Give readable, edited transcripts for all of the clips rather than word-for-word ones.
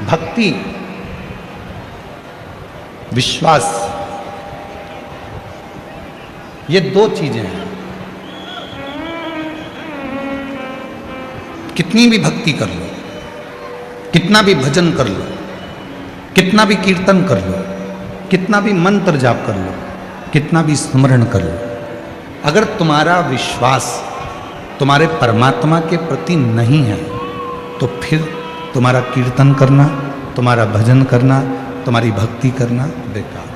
भक्ति, विश्वास, ये दो चीजें हैं। कितनी भी भक्ति कर लो, कितना भी भजन कर लो, कितना भी कीर्तन कर लो, कितना भी मंत्र जाप कर लो, कितना भी स्मरण कर लो, अगर तुम्हारा विश्वास तुम्हारे परमात्मा के प्रति नहीं है तो फिर तुम्हारा कीर्तन करना, तुम्हारा भजन करना, तुम्हारी भक्ति करना बेकार।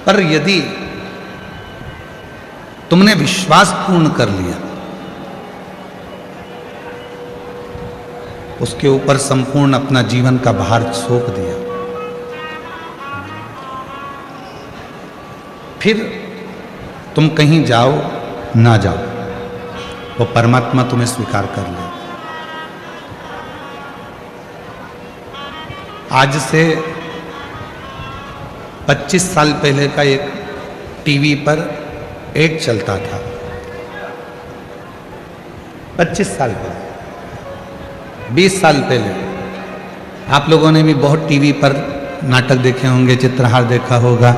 पर यदि तुमने विश्वास पूर्ण कर लिया, उसके ऊपर संपूर्ण अपना जीवन का भार सौंप दिया, फिर तुम कहीं जाओ ना जाओ, वो परमात्मा तुम्हें स्वीकार कर ले। आज से 25 साल पहले का एक टीवी पर एड चलता था। 25 साल पहले, 20 साल पहले आप लोगों ने भी बहुत टीवी पर नाटक देखे होंगे, चित्रहार देखा होगा,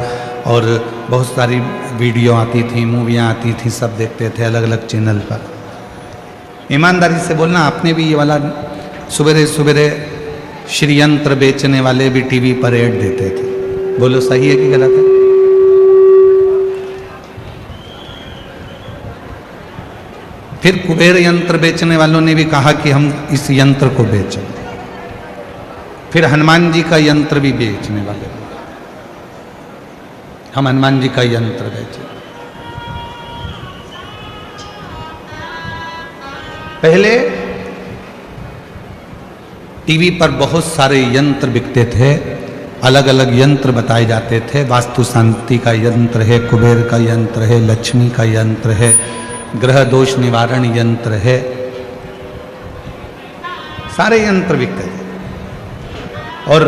और बहुत सारी वीडियो आती थी, मूवियाँ आती थी, सब देखते थे अलग अलग चैनल पर। ईमानदारी से बोलना, आपने भी ये वाला सवेरे सवेरे श्रीयंत्र बेचने वाले भी टीवी पर ऐड देते थे, बोलो सही है कि गलत है? फिर कुबेर यंत्र बेचने वालों ने भी कहा कि हम इस यंत्र को बेचें। फिर हनुमान जी का यंत्र भी बेचने वाले, हम हनुमान जी का यंत्र बेचें। पहले टीवी पर बहुत सारे यंत्र बिकते थे, अलग अलग यंत्र बताए जाते थे। वास्तु शांति का यंत्र है, कुबेर का यंत्र है, लक्ष्मी का यंत्र है, ग्रह दोष निवारण यंत्र है, सारे यंत्र बिकते थे। और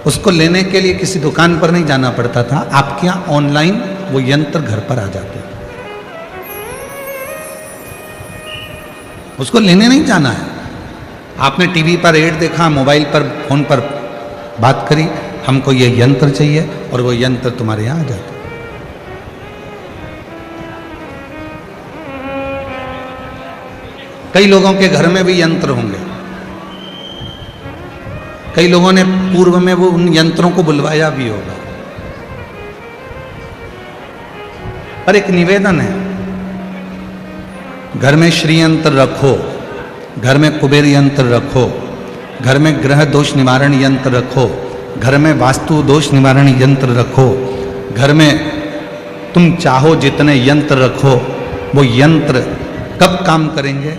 उसको लेने के लिए किसी दुकान पर नहीं जाना पड़ता था, आपके यहाँ ऑनलाइन वो यंत्र घर पर आ जाते थे। उसको लेने नहीं जाना है। आपने टीवी पर ऐड देखा, मोबाइल पर, फोन पर बात करी, हमको ये यंत्र चाहिए, और वो यंत्र तुम्हारे यहाँ आ जाता। कई लोगों के घर में भी यंत्र होंगे, कई लोगों ने पूर्व में वो उन यंत्रों को बुलवाया भी होगा। पर एक निवेदन है, घर में श्री यंत्र रखो, घर में कुबेर यंत्र रखो, घर में ग्रह दोष निवारण यंत्र रखो, घर में वास्तु दोष निवारण यंत्र रखो, घर में तुम चाहो जितने यंत्र रखो। वो यंत्र कब काम करेंगे?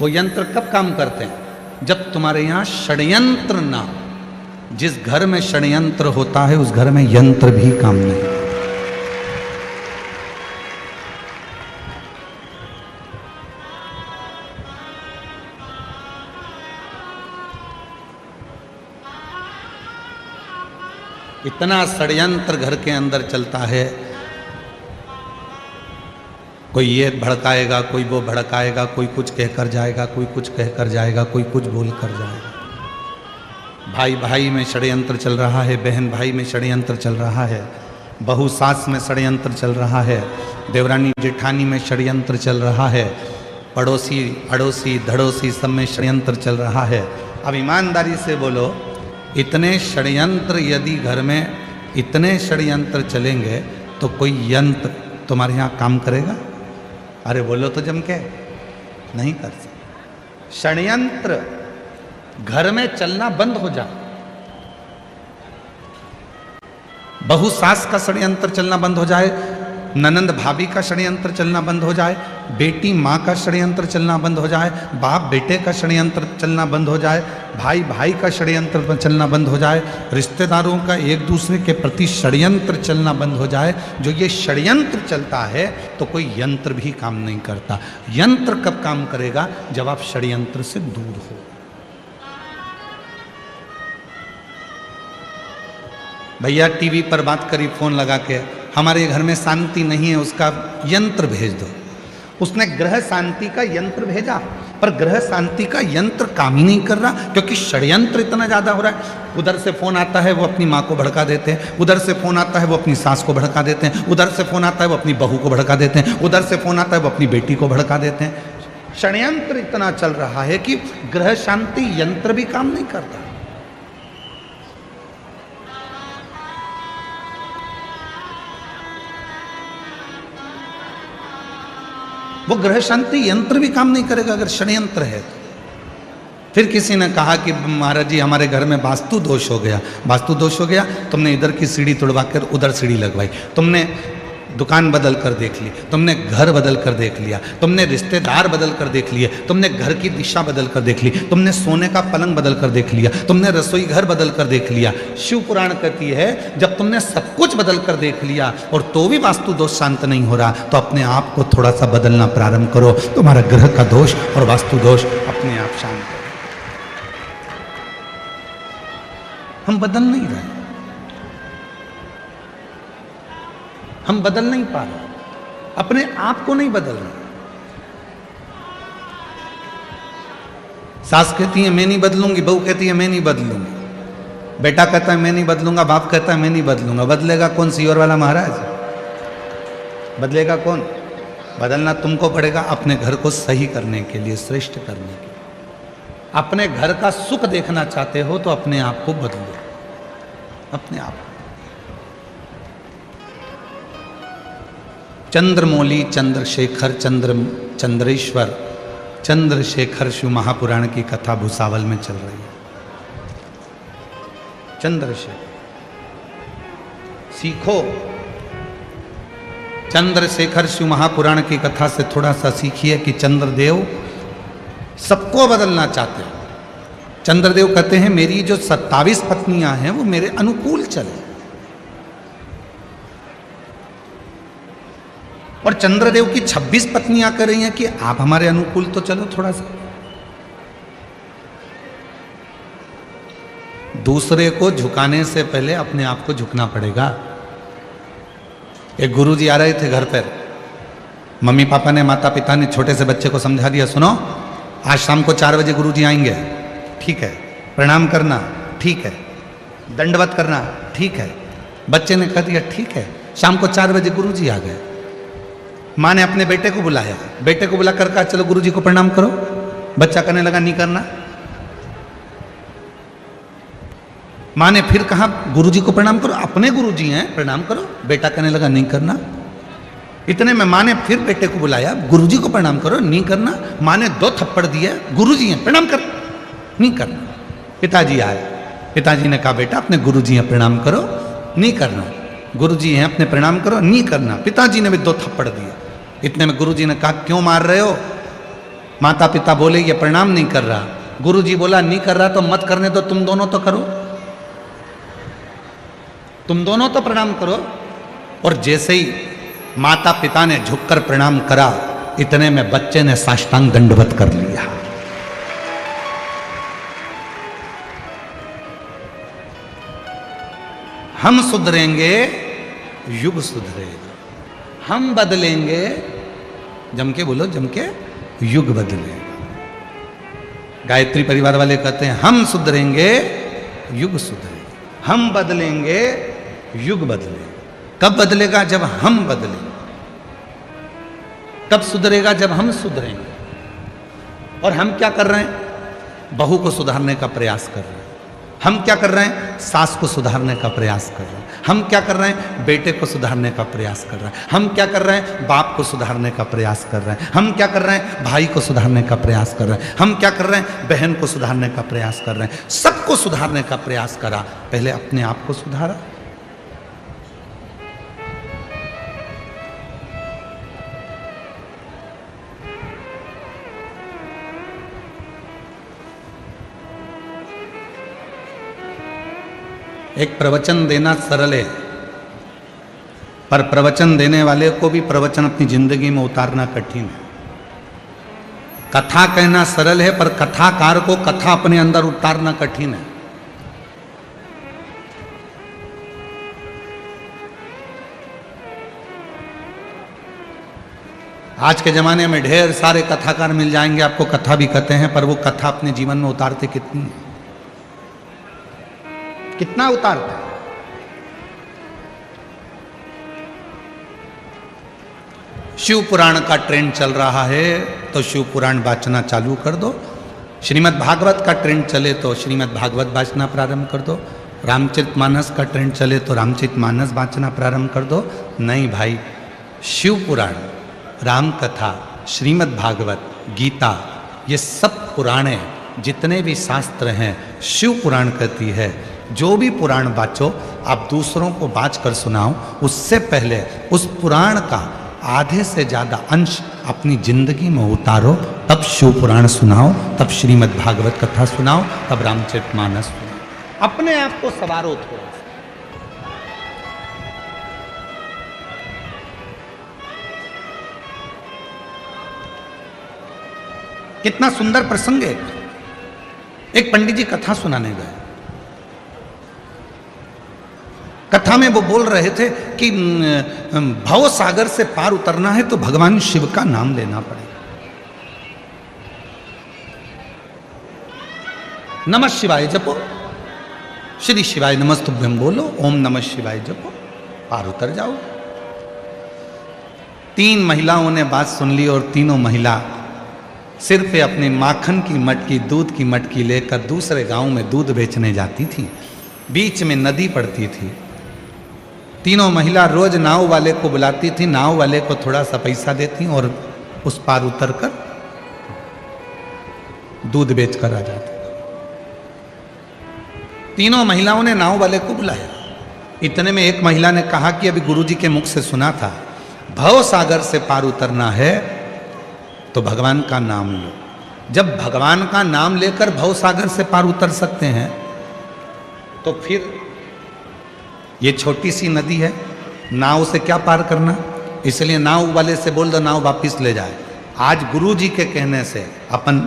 वो यंत्र कब काम करते हैं? जब तुम्हारे यहाँ षड्यंत्र ना हो। जिस घर में षड्यंत्र होता है उस घर में यंत्र भी काम नहीं। इतना षड्यंत्र घर के अंदर चलता है, कोई ये भड़काएगा, कोई वो भड़काएगा, कोई कुछ कहकर जाएगा, कोई कुछ कहकर जाएगा, कोई कुछ बोल कर जाएगा। भाई भाई में षड्यंत्र चल रहा है, बहन भाई में षड्यंत्र चल रहा है, बहू सास में षड्यंत्र चल रहा है, देवरानी जेठानी में षड्यंत्र चल रहा है, पड़ोसी अड़ोसी धड़ोसी सब में षड्यंत्र चल रहा है। अब ईमानदारी से बोलो, इतने षड्यंत्र यदि घर में इतने षड्यंत्र चलेंगे तो कोई यंत्र तुम्हारे यहाँ काम करेगा? अरे बोलो तो जम के, नहीं कर सकते। षड्यंत्र घर में चलना बंद हो जाए, बहू सास का षड्यंत्र चलना बंद हो जाए, ननंद भाभी का षड्यंत्र चलना बंद हो जाए, बेटी माँ का षड्यंत्र चलना बंद हो जाए, बाप बेटे का षड्यंत्र चलना बंद हो जाए, भाई भाई का षड्यंत्र चलना बंद हो जाए, रिश्तेदारों का एक दूसरे के प्रति षड्यंत्र चलना बंद हो जाए। जो ये षड्यंत्र चलता है तो कोई यंत्र भी काम नहीं करता। यंत्र कब काम करेगा? जब आप षड्यंत्र से दूर हो। भैया टीवी पर बात करी फोन लगा के, हमारे घर में शांति नहीं है, उसका यंत्र भेज दो। उसने ग्रह शांति का यंत्र भेजा, पर ग्रह शांति का यंत्र काम ही नहीं कर रहा, क्योंकि षड्यंत्र इतना ज्यादा हो रहा है। उधर से फोन आता है वो अपनी माँ को भड़का देते हैं, उधर से फोन आता है वो अपनी सास को भड़का देते हैं, उधर से फोन आता है वो अपनी बहू को भड़का देते हैं, उधर से फोन आता है वो अपनी बेटी को भड़का देते हैं। षड्यंत्र इतना चल रहा है कि ग्रह शांति यंत्र भी काम नहीं करता। वो ग्रह शांति यंत्र भी काम नहीं करेगा अगर षड्यंत्र है। फिर किसी ने कहा कि महाराज जी हमारे घर में वास्तु दोष हो गया। वास्तु दोष हो गया, तुमने इधर की सीढ़ी तोड़वा कर उधर सीढ़ी लगवाई, तुमने दुकान बदल कर देख ली, तुमने घर बदल कर देख लिया, तुमने रिश्तेदार बदल कर देख लिए, तुमने घर की दिशा बदल कर देख ली, तुमने सोने का पलंग बदल कर देख लिया, तुमने रसोई घर बदल कर देख लिया। शिव पुराण कहती है जब तुमने सब कुछ बदल कर देख लिया और तो भी वास्तु दोष शांत नहीं हो रहा, तो अपने आप को थोड़ा सा बदलना प्रारंभ करो, तुम्हारा ग्रह का दोष और वास्तु दोष अपने आप शांत हो। हम बदल नहीं रहे, हम बदल नहीं पा रहे, अपने आप को नहीं बदल रहे। सास कहती है मैं नहीं बदलूंगी, बहू कहती है मैं नहीं बदलूंगी, बेटा कहता है मैं नहीं बदलूंगा, बाप कहता है मैं नहीं बदलूंगा। बदलेगा कौन? सीवर वाला महाराज बदलेगा कौन? बदलना तुमको पड़ेगा अपने घर को सही करने के लिए, श्रेष्ठ करने के लिए। अपने घर का सुख देखना चाहते हो तो अपने आप को बदलो, अपने आप। चंद्रमौली चंद्रशेखर चंद्रेश्वर चंद्रशेखर शिव महापुराण की कथा भूसावल में चल रही है। चंद्रशेखर सीखो, चंद्रशेखर शिव महापुराण की कथा से थोड़ा सा सीखिए कि चंद्रदेव सबको बदलना चाहते हैं। चंद्रदेव कहते हैं मेरी जो 27 पत्नियां हैं वो मेरे अनुकूल चले, और चंद्रदेव की 26 पत्नियां कह रही हैं कि आप हमारे अनुकूल तो चलो थोड़ा सा। दूसरे को झुकाने से पहले अपने आप को झुकना पड़ेगा। एक गुरुजी आ रहे थे घर पर, मम्मी पापा ने, माता पिता ने छोटे से बच्चे को समझा दिया, सुनो आज शाम को 4 बजे गुरुजी आएंगे, ठीक है, प्रणाम करना, ठीक है, दंडवत करना, ठीक है। बच्चे ने कह दिया ठीक है। शाम को 4 बजे गुरुजी आ गए। माँ ने अपने बेटे को बुलाया, बेटे को बुलाकर कहा चलो गुरुजी को प्रणाम करो। बच्चा कहने लगा नहीं करना। माँ ने फिर कहा गुरुजी को प्रणाम करो, अपने गुरुजी हैं प्रणाम करो। बेटा कहने लगा नहीं करना। इतने में माँ ने फिर बेटे को बुलाया, गुरुजी को प्रणाम करो, नहीं करना। माँ ने 2 थप्पड़ दिए, गुरुजी हैं प्रणाम कर, नहीं करना। पिताजी आए, पिताजी ने कहा बेटा अपने गुरुजी हैं प्रणाम करो, नहीं करना। गुरुजी हैं अपने प्रणाम करो, नहीं करना। पिताजी ने भी 2 थप्पड़ दिए। इतने में गुरुजी ने कहा क्यों मार रहे हो? माता पिता बोले ये प्रणाम नहीं कर रहा। गुरुजी बोला नहीं कर रहा तो मत करने दो, तुम दोनों तो करो, तुम दोनों तो प्रणाम करो। और जैसे ही माता पिता ने झुककर प्रणाम करा, इतने में बच्चे ने साष्टांग दंडवत कर लिया। हम सुधरेंगे, युग सुधरेगा। हम बदलेंगे, जम के बोलो, जम के, युग बदलेगा। गायत्री परिवार वाले कहते हैं हम सुधरेंगे, युग सुधरेगा। हम बदलेंगे, युग बदलेगा। कब बदलेगा? जब हम बदलेंगे। कब सुधरेगा? जब हम सुधरेंगे। और हम क्या कर रहे हैं? बहू को सुधारने का प्रयास कर रहे हैं। हम क्या कर रहे हैं? सास को सुधारने का प्रयास कर रहे हैं। हम क्या कर रहे हैं? बेटे को सुधारने का प्रयास कर रहे हैं। हम क्या कर रहे हैं? बाप को सुधारने का प्रयास कर रहे हैं। हम क्या कर रहे हैं? भाई को सुधारने का प्रयास कर रहे हैं। हम क्या कर रहे हैं? बहन को सुधारने का प्रयास कर रहे हैं। सबको सुधारने का प्रयास करा, पहले अपने आप को सुधारा। एक प्रवचन देना सरल है, पर प्रवचन देने वाले को भी प्रवचन अपनी जिंदगी में उतारना कठिन है। कथा कहना सरल है, पर कथाकार को कथा अपने अंदर उतारना कठिन है। आज के ज़माने में ढेर सारे कथाकार मिल जाएंगे, आपको कथा भी कहते हैं, पर वो कथा अपने जीवन में उतारते कितनी, कितना उतारते? शिव पुराण का ट्रेंड चल रहा है तो शिव पुराण वाचना चालू कर दो। श्रीमद् भागवत का ट्रेंड चले तो श्रीमद् भागवत वाचना प्रारंभ कर दो। रामचरितमानस का ट्रेंड चले तो रामचरितमानस वाचना प्रारंभ कर दो। नहीं भाई, शिव पुराण, राम कथा, श्रीमद् भागवत, गीता, ये सब पुराणे, जितने भी शास्त्र हैं, शिव पुराण कहती है जो भी पुराण बाचो आप दूसरों को बाच कर सुनाओ, उससे पहले उस पुराण का आधे से ज़्यादा अंश अपनी जिंदगी में उतारो, तब शिव पुराण सुनाओ, तब श्रीमद् भागवत कथा सुनाओ, तब रामचरितमानस सुनाओ। अपने आप को सवारो थोड़ा। कितना सुंदर प्रसंग है। एक पंडित जी कथा सुनाने गए। कथा में वो बोल रहे थे कि भव सागर से पार उतरना है तो भगवान शिव का नाम लेना पड़ेगा। नमः शिवाय जपो, श्री शिवाय नमस्तुभ्यं बोलो, ओम नमः शिवाय जपो, पार उतर जाओ। 3 महिलाओं ने बात सुन ली और तीनों महिला सिर पे अपने माखन की मटकी, दूध की मटकी लेकर दूसरे गांव में दूध बेचने जाती थी। बीच में नदी पड़ती थी। तीनों महिला रोज नाव वाले को बुलाती थी, नाव वाले को थोड़ा सा पैसा देती और उस पार उतर कर दूध बेचकर आ जाती। तीनों महिलाओं ने नाव वाले को बुलाया। इतने में एक महिला ने कहा कि अभी गुरुजी के मुख से सुना था, भव सागर से पार उतरना है तो भगवान का नाम लो। जब भगवान का नाम लेकर भव सागर से पार उतर सकते हैं तो फिर ये छोटी सी नदी है, नाव से क्या पार करना। इसलिए नाव वाले से बोल दो नाव वापस ले जाए। आज गुरु जी के कहने से अपन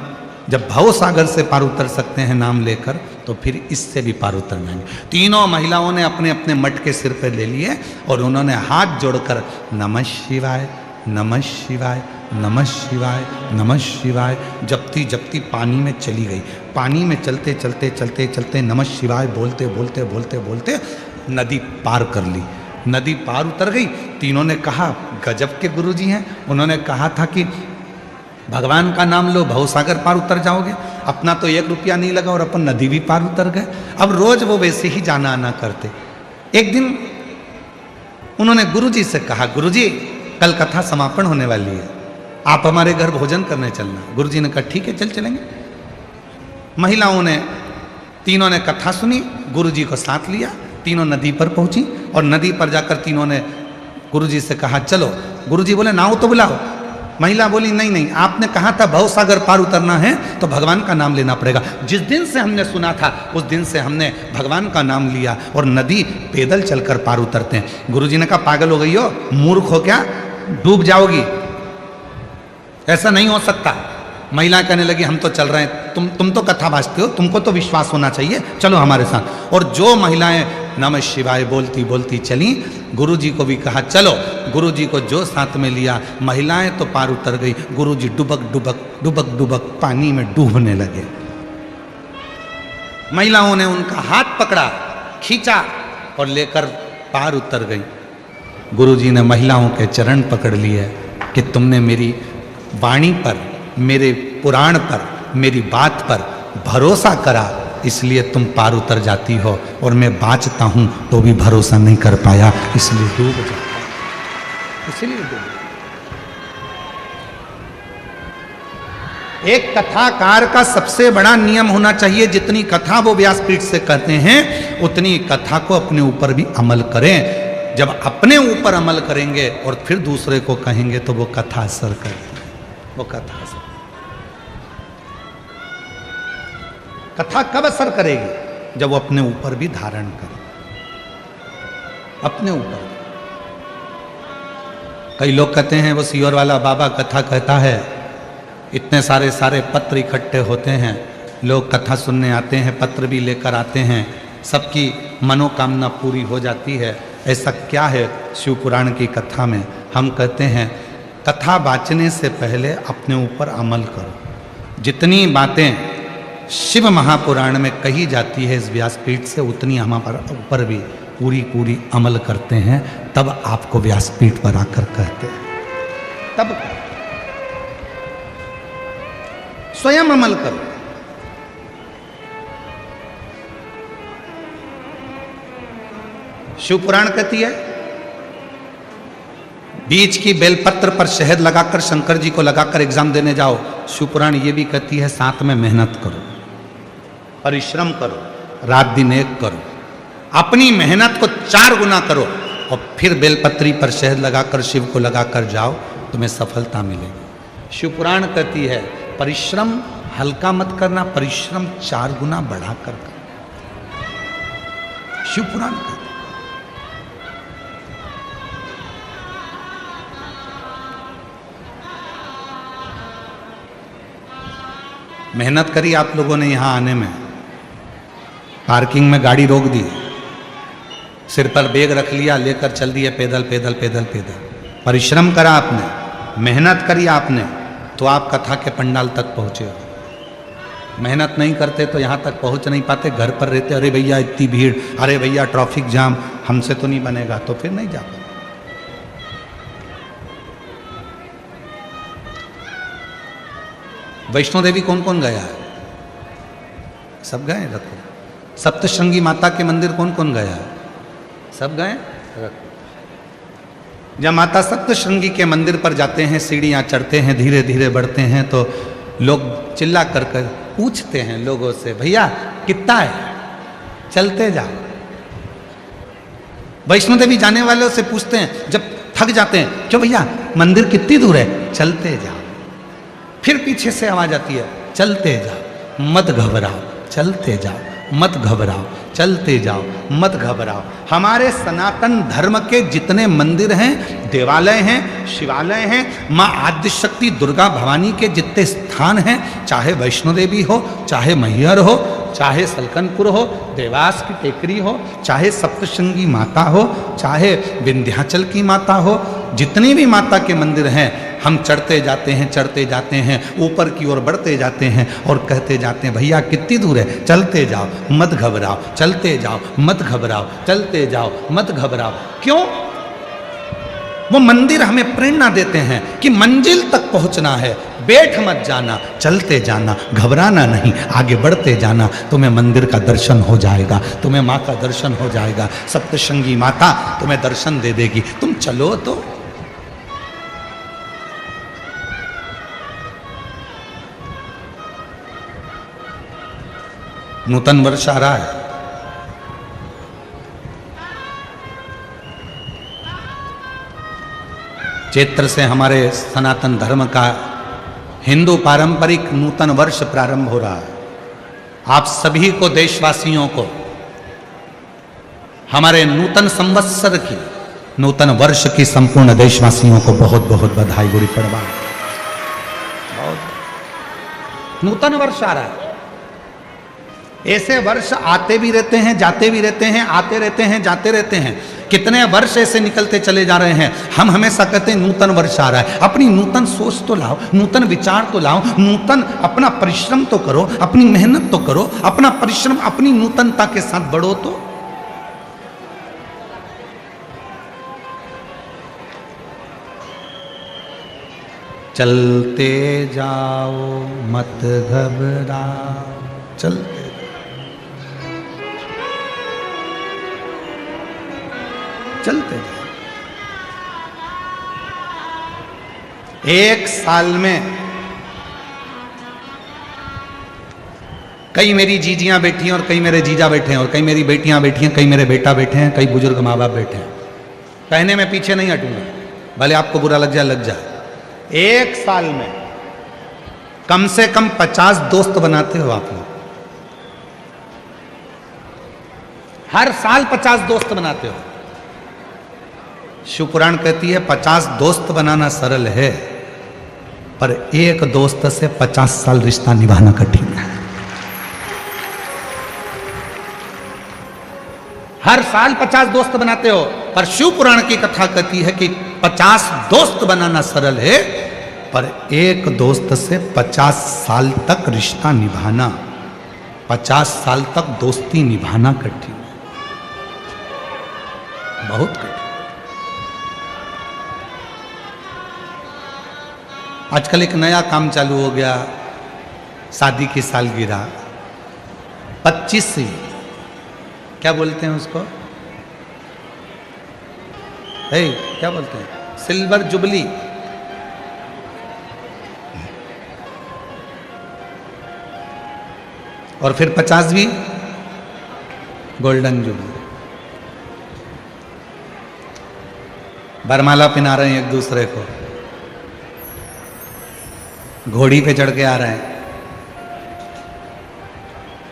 जब भव सागर से पार उतर सकते हैं नाम लेकर, तो फिर इससे भी पार उतर जाएंगे। तीनों महिलाओं ने अपने अपने मटके सिर पर ले लिए और उन्होंने हाथ जोड़कर नमः शिवाय, नमः शिवाय, नमः शिवाय, नमः शिवाय जपती जपती पानी में चली गई। पानी में चलते चलते चलते चलते नमः शिवाय बोलते बोलते बोलते बोलते नदी पार कर ली। नदी पार उतर गई। तीनों ने कहा गजब के गुरुजी हैं, उन्होंने कहा था कि भगवान का नाम लो भवसागर पार उतर जाओगे। अपना तो 1 रुपया नहीं लगा और अपन नदी भी पार उतर गए। अब रोज वो वैसे ही जाना आना करते। एक दिन उन्होंने गुरुजी से कहा, गुरुजी कल कथा समापन होने वाली है, आप हमारे घर भोजन करने चलना। गुरुजी ने कहा ठीक है चल चलेंगे। महिलाओं ने, तीनों ने कथा सुनी, गुरुजी को साथ लिया, तीनों नदी पर पहुंची और नदी पर जाकर तीनों ने गुरुजी से कहा चलो। गुरुजी बोले नाव तो बुलाओ। महिला बोली नहीं नहीं, आपने कहा था भव सागर पार उतरना है तो भगवान का नाम लेना पड़ेगा। जिस दिन से हमने सुना था उस दिन से हमने भगवान का नाम लिया और नदी पैदल चलकर पार उतरते हैं। गुरुजी ने कहा पागल हो गई हो, मूर्ख हो क्या, डूब जाओगी, ऐसा नहीं हो सकता। महिला कहने लगी हम तो चल रहे हैं, तुम तो कथा भाजते हो, तुमको तो विश्वास होना चाहिए, चलो हमारे साथ। और जो महिलाएं नमः शिवाय बोलती बोलती चली, गुरुजी को भी कहा चलो। गुरुजी को जो साथ में लिया, महिलाएं तो पार उतर गई, गुरुजी डुबक डुबक डुबक डुबक पानी में डूबने लगे। महिलाओं ने उनका हाथ पकड़ा, खींचा और लेकर पार उतर गई। गुरुजी ने महिलाओं के चरण पकड़ लिए कि तुमने मेरी वाणी पर, मेरे पुराण पर, मेरी बात पर भरोसा करा, इसलिए तुम पार उतर जाती हो, और मैं बाँचता हूं तो भी भरोसा नहीं कर पाया, इसलिए डूब जाता, इसलिए डूब। एक कथाकार का सबसे बड़ा नियम होना चाहिए, जितनी कथा वो व्यासपीठ से कहते हैं उतनी कथा को अपने ऊपर भी अमल करें। जब अपने ऊपर अमल करेंगे और फिर दूसरे को कहेंगे तो वो कथा असर करती है, वो कथा असर। कथा कब असर करेगी? जब वो अपने ऊपर भी धारण करे, अपने ऊपर। कई लोग कहते हैं वो सीहोर वाला बाबा कथा कहता है, इतने सारे पत्र इकट्ठे होते हैं, लोग कथा सुनने आते हैं, पत्र भी लेकर आते हैं, सबकी मनोकामना पूरी हो जाती है। ऐसा क्या है शिव पुराण की कथा में? हम कहते हैं कथा वाचने से पहले अपने ऊपर अमल करो। जितनी बातें शिव महापुराण में कही जाती है इस व्यासपीठ से, उतनी हमारे ऊपर भी पूरी पूरी अमल करते हैं, तब आपको व्यासपीठ पर आकर कहते हैं। तब स्वयं अमल करो। शिव पुराण कहती है बीच की बेलपत्र पर शहद लगाकर शंकर जी को लगाकर एग्जाम देने जाओ। शिव पुराण ये भी कहती है साथ में मेहनत करो, परिश्रम करो, रात दिन एक करो, अपनी मेहनत को 4 गुना करो और फिर बेलपत्री पर शहद लगाकर शिव को लगाकर जाओ, तुम्हें सफलता मिलेगी। शिव पुराण कहती है परिश्रम हल्का मत करना, परिश्रम 4 गुना बढ़ाकर करना। शिव पुराण कहती है। मेहनत करी आप लोगों ने यहाँ आने में, पार्किंग में गाड़ी रोक दी, सिर पर बैग रख लिया, लेकर चल दिए पैदल पैदल पैदल पैदल। परिश्रम करा आपने, मेहनत करी आपने, तो आप कथा के पंडाल तक पहुँचे हो। मेहनत नहीं करते तो यहाँ तक पहुँच नहीं पाते, घर पर रहते, अरे भैया इतनी भीड़, अरे भैया ट्रैफिक जाम, हमसे तो नहीं बनेगा, तो फिर नहीं जा पाते। वैष्णो देवी कौन कौन गया है? सब गए? रखो। सप्तशृंगी माता के मंदिर कौन कौन गया है? सब गए? रखो। जब माता सप्तशृंगी के मंदिर पर जाते हैं, सीढ़ियाँ चढ़ते हैं, धीरे धीरे बढ़ते हैं, तो लोग चिल्ला कर कर पूछते हैं लोगों से, भैया कितना है? चलते जाओ। वैष्णो देवी जाने वालों से पूछते हैं जब थक जाते हैं, क्यों भैया मंदिर कितनी दूर है? चलते जाओ। फिर पीछे से आवाज आती है, चलते जाओ, मत घबराओ, चलते जाओ, मत घबराओ, चलते जाओ, मत घबराओ। हमारे सनातन धर्म के जितने मंदिर हैं, देवालय हैं, शिवालय हैं, माँ आदिशक्ति दुर्गा भवानी के जितने स्थान हैं, चाहे वैष्णो देवी हो, चाहे मैहर हो, चाहे सलकनपुर हो, देवास की टेकरी हो, चाहे सप्तशृंगी माता हो, चाहे विंध्याचल की माता हो, जितनी भी माता के मंदिर हैं, हम चढ़ते जाते हैं, चढ़ते जाते हैं, ऊपर की ओर बढ़ते जाते हैं और कहते जाते हैं, भैया कितनी दूर है? चलते जाओ, मत घबराओ, चलते जाओ, मत घबराओ, चलते जाओ, मत घबराओ। क्यों? वो मंदिर हमें प्रेरणा देते हैं कि मंजिल तक पहुंचना है, बैठ मत जाना, चलते जाना, घबराना नहीं, आगे बढ़ते जाना, तुम्हें मंदिर का दर्शन हो जाएगा, तुम्हें माँ का दर्शन हो जाएगा, सप्तशृंगी माता तुम्हें दर्शन दे देगी, तुम चलो तो। नूतन वर्ष आ रहा है, चैत्र से हमारे सनातन धर्म का हिंदू पारंपरिक नूतन वर्ष प्रारंभ हो रहा है। आप सभी को, देशवासियों को, हमारे नूतन संवत्सर की, नूतन वर्ष की संपूर्ण देशवासियों को बहुत बहुत बधाई, गुड़ी पड़वा। नूतन वर्ष आ रहा है। ऐसे वर्ष आते भी रहते हैं, जाते भी रहते हैं, आते रहते हैं, जाते रहते हैं। कितने वर्ष ऐसे निकलते चले जा रहे हैं। हम हमेशा कहते हैं नूतन वर्ष आ रहा है। अपनी नूतन सोच तो लाओ, नूतन विचार तो लाओ, नूतन अपना परिश्रम तो करो, अपनी मेहनत तो करो, अपना परिश्रम अपनी नूतनता के साथ बढ़ो तो। चलते जाओ, मत घबराओ, चलते चलते जाओ। एक साल में कई मेरी जीजियां बैठी हैं और कई मेरे जीजा बैठे हैं, और कई मेरी बेटियां बैठी हैं, कई मेरे बेटा बैठे हैं, कई बुजुर्ग माँ बाप बैठे हैं। कहने में पीछे नहीं हटूंगा, भले आपको बुरा लग जाए, लग जाए। एक साल में कम से कम 50 दोस्त बनाते हो आप लोग। हर साल 50 दोस्त बनाते हो। शिव पुराण कहती है 50 दोस्त बनाना सरल है, पर एक दोस्त से 50 साल रिश्ता निभाना कठिन है। हर साल 50 दोस्त बनाते हो, पर शिव पुराण की कथा कहती है कि 50 दोस्त बनाना सरल है, पर एक दोस्त से 50 साल तक रिश्ता निभाना, 50 साल तक दोस्ती निभाना कठिन है, बहुत कठिन। आजकल एक नया काम चालू हो गया, शादी की सालगिरह 25, क्या बोलते हैं उसको, क्या बोलते हैं, सिल्वर जुबली, और फिर 50वीं गोल्डन जुबली। बरमाला पिना रहे हैं एक दूसरे को, घोड़ी पे चढ़ के आ रहे हैं,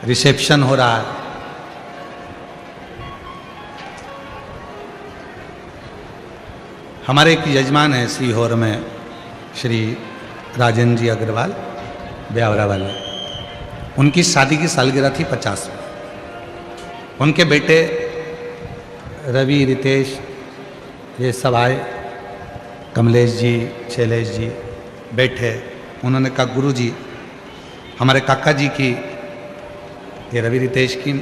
रिसेप्शन हो रहा है। हमारे एक यजमान है सीहोर में, श्री राजन जी अग्रवाल ब्यावरा वाले, उनकी शादी की सालगिरह थी 50 में। उनके बेटे रवि, रितेश, ये सब आए, कमलेश जी, शैलेश जी बैठे। उन्होंने कहा गुरु जी, हमारे काका जी की, ये रवि रितेश की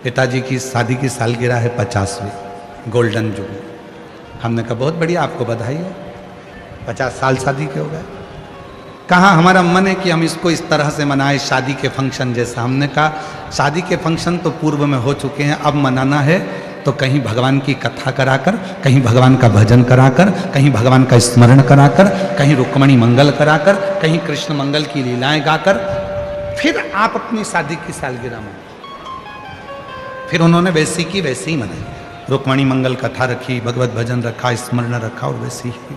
पिताजी की शादी की सालगिरह है 50वीं गोल्डन जुबली। हमने कहा बहुत बढ़िया, आपको बधाई हो, 50 साल शादी के हो गए। कहा हमारा मन है कि हम इसको इस तरह से मनाएं, शादी के फंक्शन जैसा। हमने कहा शादी के फंक्शन तो पूर्व में हो चुके हैं, अब मनाना है तो कहीं भगवान की कथा कराकर, कहीं भगवान का भजन कराकर, कहीं भगवान का स्मरण कराकर, कहीं रुक्मणी मंगल कराकर, कहीं कृष्ण मंगल की लीलाएं गाकर, फिर आप अपनी शादी की सालगिरह मनाएं। फिर उन्होंने वैसी की वैसी ही मनाई, रुक्मणी मंगल कथा रखी, भगवत भजन रखा, स्मरण रखा, और वैसे ही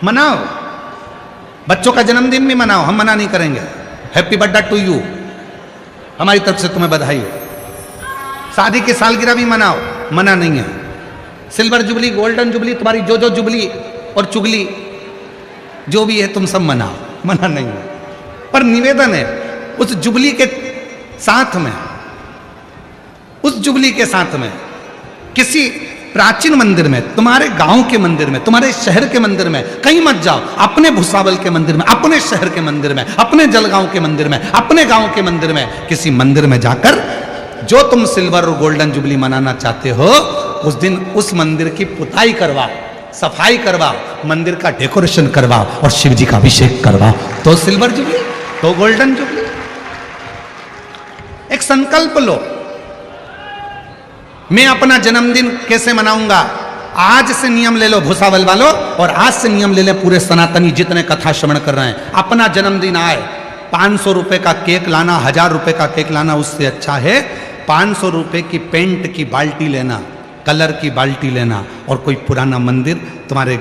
मनाओ। बच्चों का जन्मदिन भी मनाओ, हम मना नहीं करेंगे। हैप्पी बर्थडे टू यू, हमारी तरफ से तुम्हें बधाई हो। शादी की सालगिरह भी मनाओ, मना नहीं है। सिल्वर जुबली, गोल्डन जुबली, तुम्हारी जो जो जुबली और चुगली जो भी है तुम सब मनाओ, मना नहीं है। पर निवेदन है उस जुबली के साथ में, उस जुबली के साथ में किसी प्राचीन मंदिर में, तुम्हारे गांव के मंदिर में, तुम्हारे शहर के मंदिर में, कहीं मत जाओ, अपने भुसावल के मंदिर में, अपने शहर के मंदिर में, अपने जलगांव के मंदिर में, अपने गांव के मंदिर में, किसी मंदिर में जाकर जो तुम सिल्वर और गोल्डन जुबली मनाना चाहते हो, उस दिन उस मंदिर की पुताई करवाओ, सफाई करवाओ, मंदिर का डेकोरेशन करवाओ और शिव जी का अभिषेक करवाओ, तो सिल्वर जुबली, तो गोल्डन जुबली। एक संकल्प लो, मैं अपना जन्मदिन कैसे मनाऊंगा। आज से नियम ले लो भुसावल वालों, और आज से नियम ले ले पूरे सनातनी जितने कथा श्रवण कर रहे हैं। अपना जन्मदिन आए, 500 रुपए का केक लाना, 1000 रुपए का केक लाना उससे अच्छा है 500 रुपए की पेंट की बाल्टी लेना, कलर की बाल्टी लेना, और कोई पुराना मंदिर तुम्हारे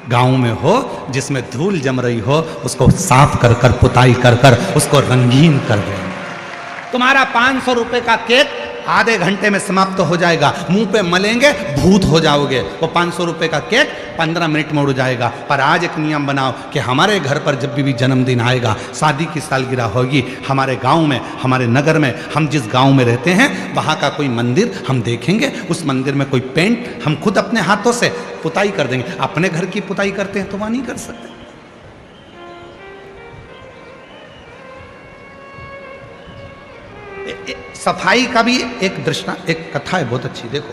गांव में हो जिसमें धूल जम रही हो, उसको साफ कर कर, पुताई कर कर, उसको रंगीन कर देना। तुम्हारा 500 रुपए का केक आधे घंटे में समाप्त हो जाएगा, मुंह पे मलेंगे भूत हो जाओगे। वो 500 रुपए का केक 15 मिनट में उड़ जाएगा। पर आज एक नियम बनाओ कि हमारे घर पर जब भी जन्मदिन आएगा, शादी की सालगिरह होगी, हमारे गांव में, हमारे नगर में, हम जिस गांव में रहते हैं वहां का कोई मंदिर हम देखेंगे, उस मंदिर में कोई पेंट हम खुद अपने हाथों से पुताई कर देंगे। अपने घर की पुताई करते हैं तो वहां नहीं कर सकते। सफाई का भी एक दृष्टा, एक कथा है बहुत अच्छी, देखो।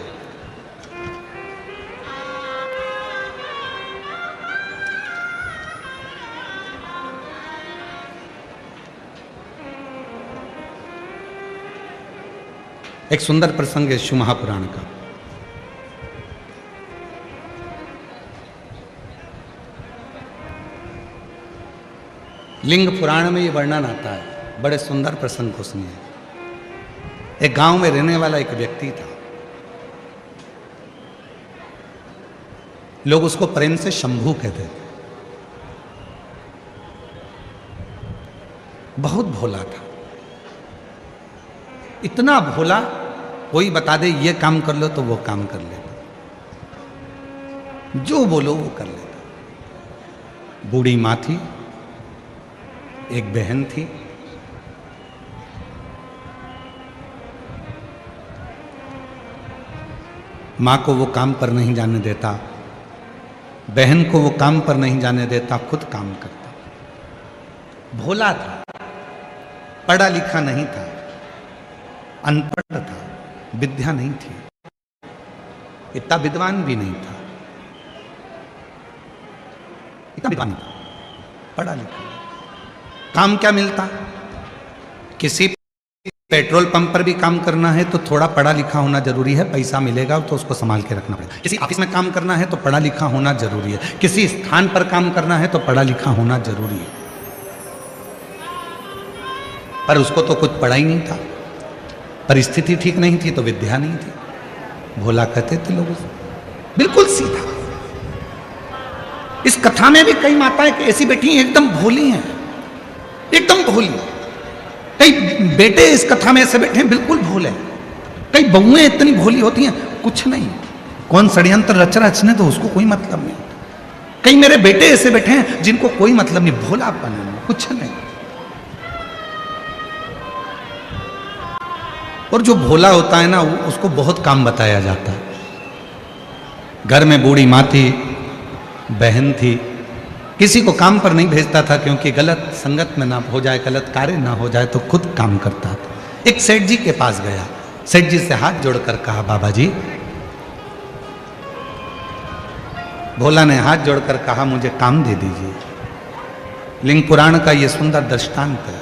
एक सुंदर प्रसंग है शिव महापुराण का। लिंग पुराण में ये वर्णन आता है, बड़े सुंदर प्रसंग को सुनिए। एक गांव में रहने वाला एक व्यक्ति था, लोग उसको प्रेम से शंभू कहते थे। बहुत भोला था, इतना भोला, कोई बता दे ये काम कर लो तो वो काम कर लेता, जो बोलो वो कर लेता। बूढ़ी माँ थी, एक बहन थी, माँ को वो काम पर नहीं जाने देता, बहन को वो काम पर नहीं जाने देता, खुद काम करता। भोला था, पढ़ा लिखा नहीं था, अनपढ़ था, विद्या नहीं थी, इतना विद्वान भी नहीं था, इतना विद्वान था, पढ़ा लिखा। काम क्या मिलता? किसी पेट्रोल पंप पर भी काम करना है तो थोड़ा पढ़ा लिखा होना जरूरी है, पैसा मिलेगा तो उसको संभाल के रखना पड़ेगा। किसी ऑफिस में काम करना है तो पढ़ा लिखा होना जरूरी है, किसी स्थान पर काम करना है तो पढ़ा लिखा होना जरूरी है। पर उसको तो कुछ पढ़ा ही नहीं था, परिस्थिति ठीक नहीं थी तो विद्या नहीं थी। भोला कहते थे लोगों से, बिल्कुल सीधा। इस कथा में भी कई माताएं ऐसी बैठी हैं एकदम भोली हैं, एकदम भोली। कई बेटे इस कथा में ऐसे बैठे हैं बिल्कुल भोले। कई बहुएं इतनी भोली होती हैं, कुछ नहीं, कौन षड्यंत्र रच रचने तो उसको कोई मतलब नहीं। कई मेरे बेटे ऐसे बैठे हैं जिनको कोई मतलब नहीं, भोलापन है, कुछ नहीं। और जो भोला होता है ना, उसको बहुत काम बताया जाता है। घर में बूढ़ी माँ थी, बहन थी, किसी को काम पर नहीं भेजता था क्योंकि गलत संगत में ना हो जाए, गलत कार्य ना हो जाए, तो खुद काम करता था। एक सेठ जी के पास गया, सेठ जी से हाथ जोड़कर कहा, बाबा जी। भोला ने हाथ जोड़कर कहा, मुझे काम दे दीजिए। लिंग पुराण का ये सुंदर दृष्टांत है,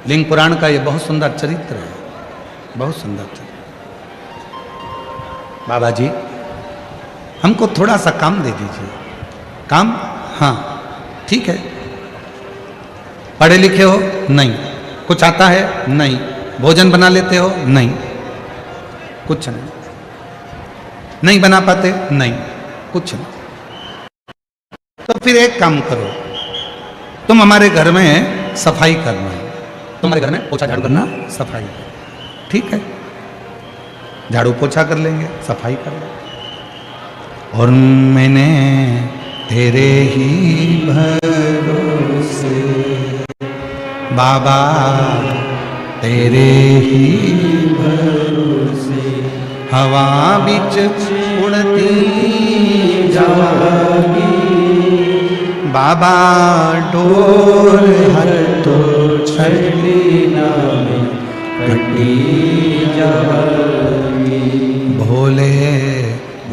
लिंग पुराण का ये बहुत सुंदर चरित्र है, बहुत सुंदर चरित्र। बाबा जी, हमको थोड़ा सा काम दे दीजिए। काम? हाँ ठीक है। पढ़े लिखे हो? नहीं। कुछ आता है? नहीं। भोजन बना लेते हो? नहीं। कुछ नहीं। नहीं बना पाते? नहीं। कुछ नहीं। तो फिर एक काम करो, तुम हमारे घर में सफाई करना है, तुम्हारे घर में पोछा झाड़ू करना, सफाई। ठीक है, झाड़ू पोछा कर लेंगे, सफाई कर लेंगे। और मैंने तेरे ही भरोसे बाबा, तेरे ही भरोसे हवा बिच उड़ती जागी। बाबा डोर हर तो छड़ी नाम कटी जागी। भोले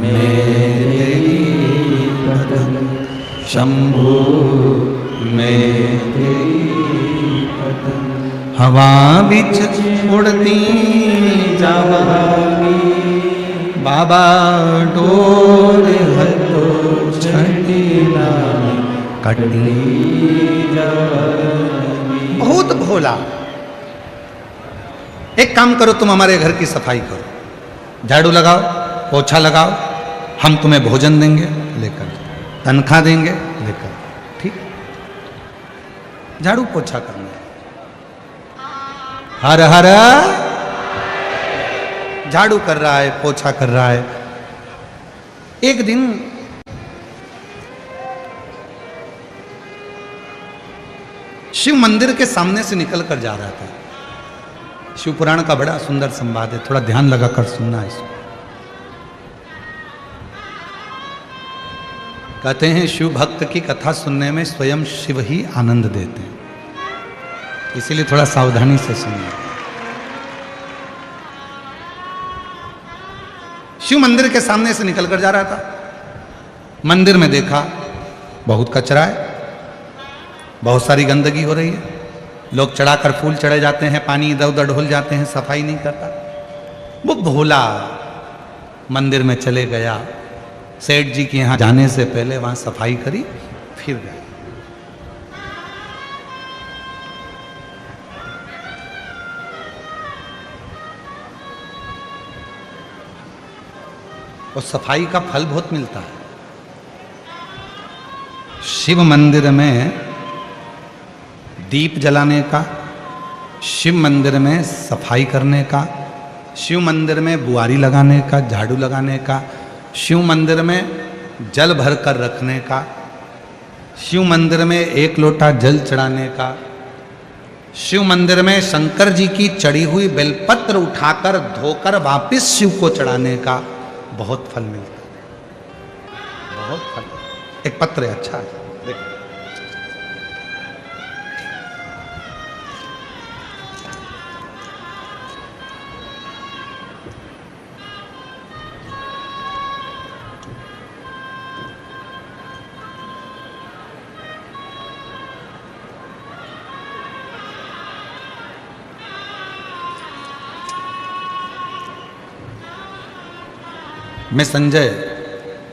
मेरे शंभु में हवा बिच उड़ती जागी। बाबा डोर हतो छड़ी नाम कटी जागी। बहुत भोला। एक काम करो, तुम हमारे घर की सफाई करो, झाड़ू लगाओ, पोछा लगाओ, हम तुम्हें भोजन देंगे, लेकर तनख्वाह देंगे, लेकर। ठीक, झाड़ू पोछा करना। हर हर झाड़ू कर रहा है, पोछा कर रहा है। एक दिन शिव मंदिर के सामने से निकल कर जा रहा था। शिव पुराण का बड़ा सुंदर संवाद है, थोड़ा ध्यान लगाकर सुनना है इसको। कहते हैं शिव भक्त की कथा सुनने में स्वयं शिव ही आनंद देते हैं, इसीलिए थोड़ा सावधानी से सुनना। शिव मंदिर के सामने से निकलकर जा रहा था। मंदिर में देखा बहुत कचरा है, बहुत सारी गंदगी हो रही है, लोग चढ़ाकर फूल चढ़े जाते हैं, पानी इधर उधर ढुल जाते हैं, सफाई नहीं करता। वो भोला मंदिर में चले गया, सेठ जी के यहाँ जाने से पहले वहां सफाई करी, फिर गया। और सफाई का फल बहुत मिलता है। शिव मंदिर में दीप जलाने का, शिव मंदिर में सफाई करने का, शिव मंदिर में बुआरी लगाने का, झाड़ू लगाने का, शिव मंदिर में जल भर कर रखने का, शिव मंदिर में एक लोटा जल चढ़ाने का, शिव मंदिर में शंकर जी की चढ़ी हुई बेलपत्र उठाकर धोकर वापस शिव को चढ़ाने का बहुत फल मिलता है। एक पत्र है, अच्छा है, देखो। मैं संजय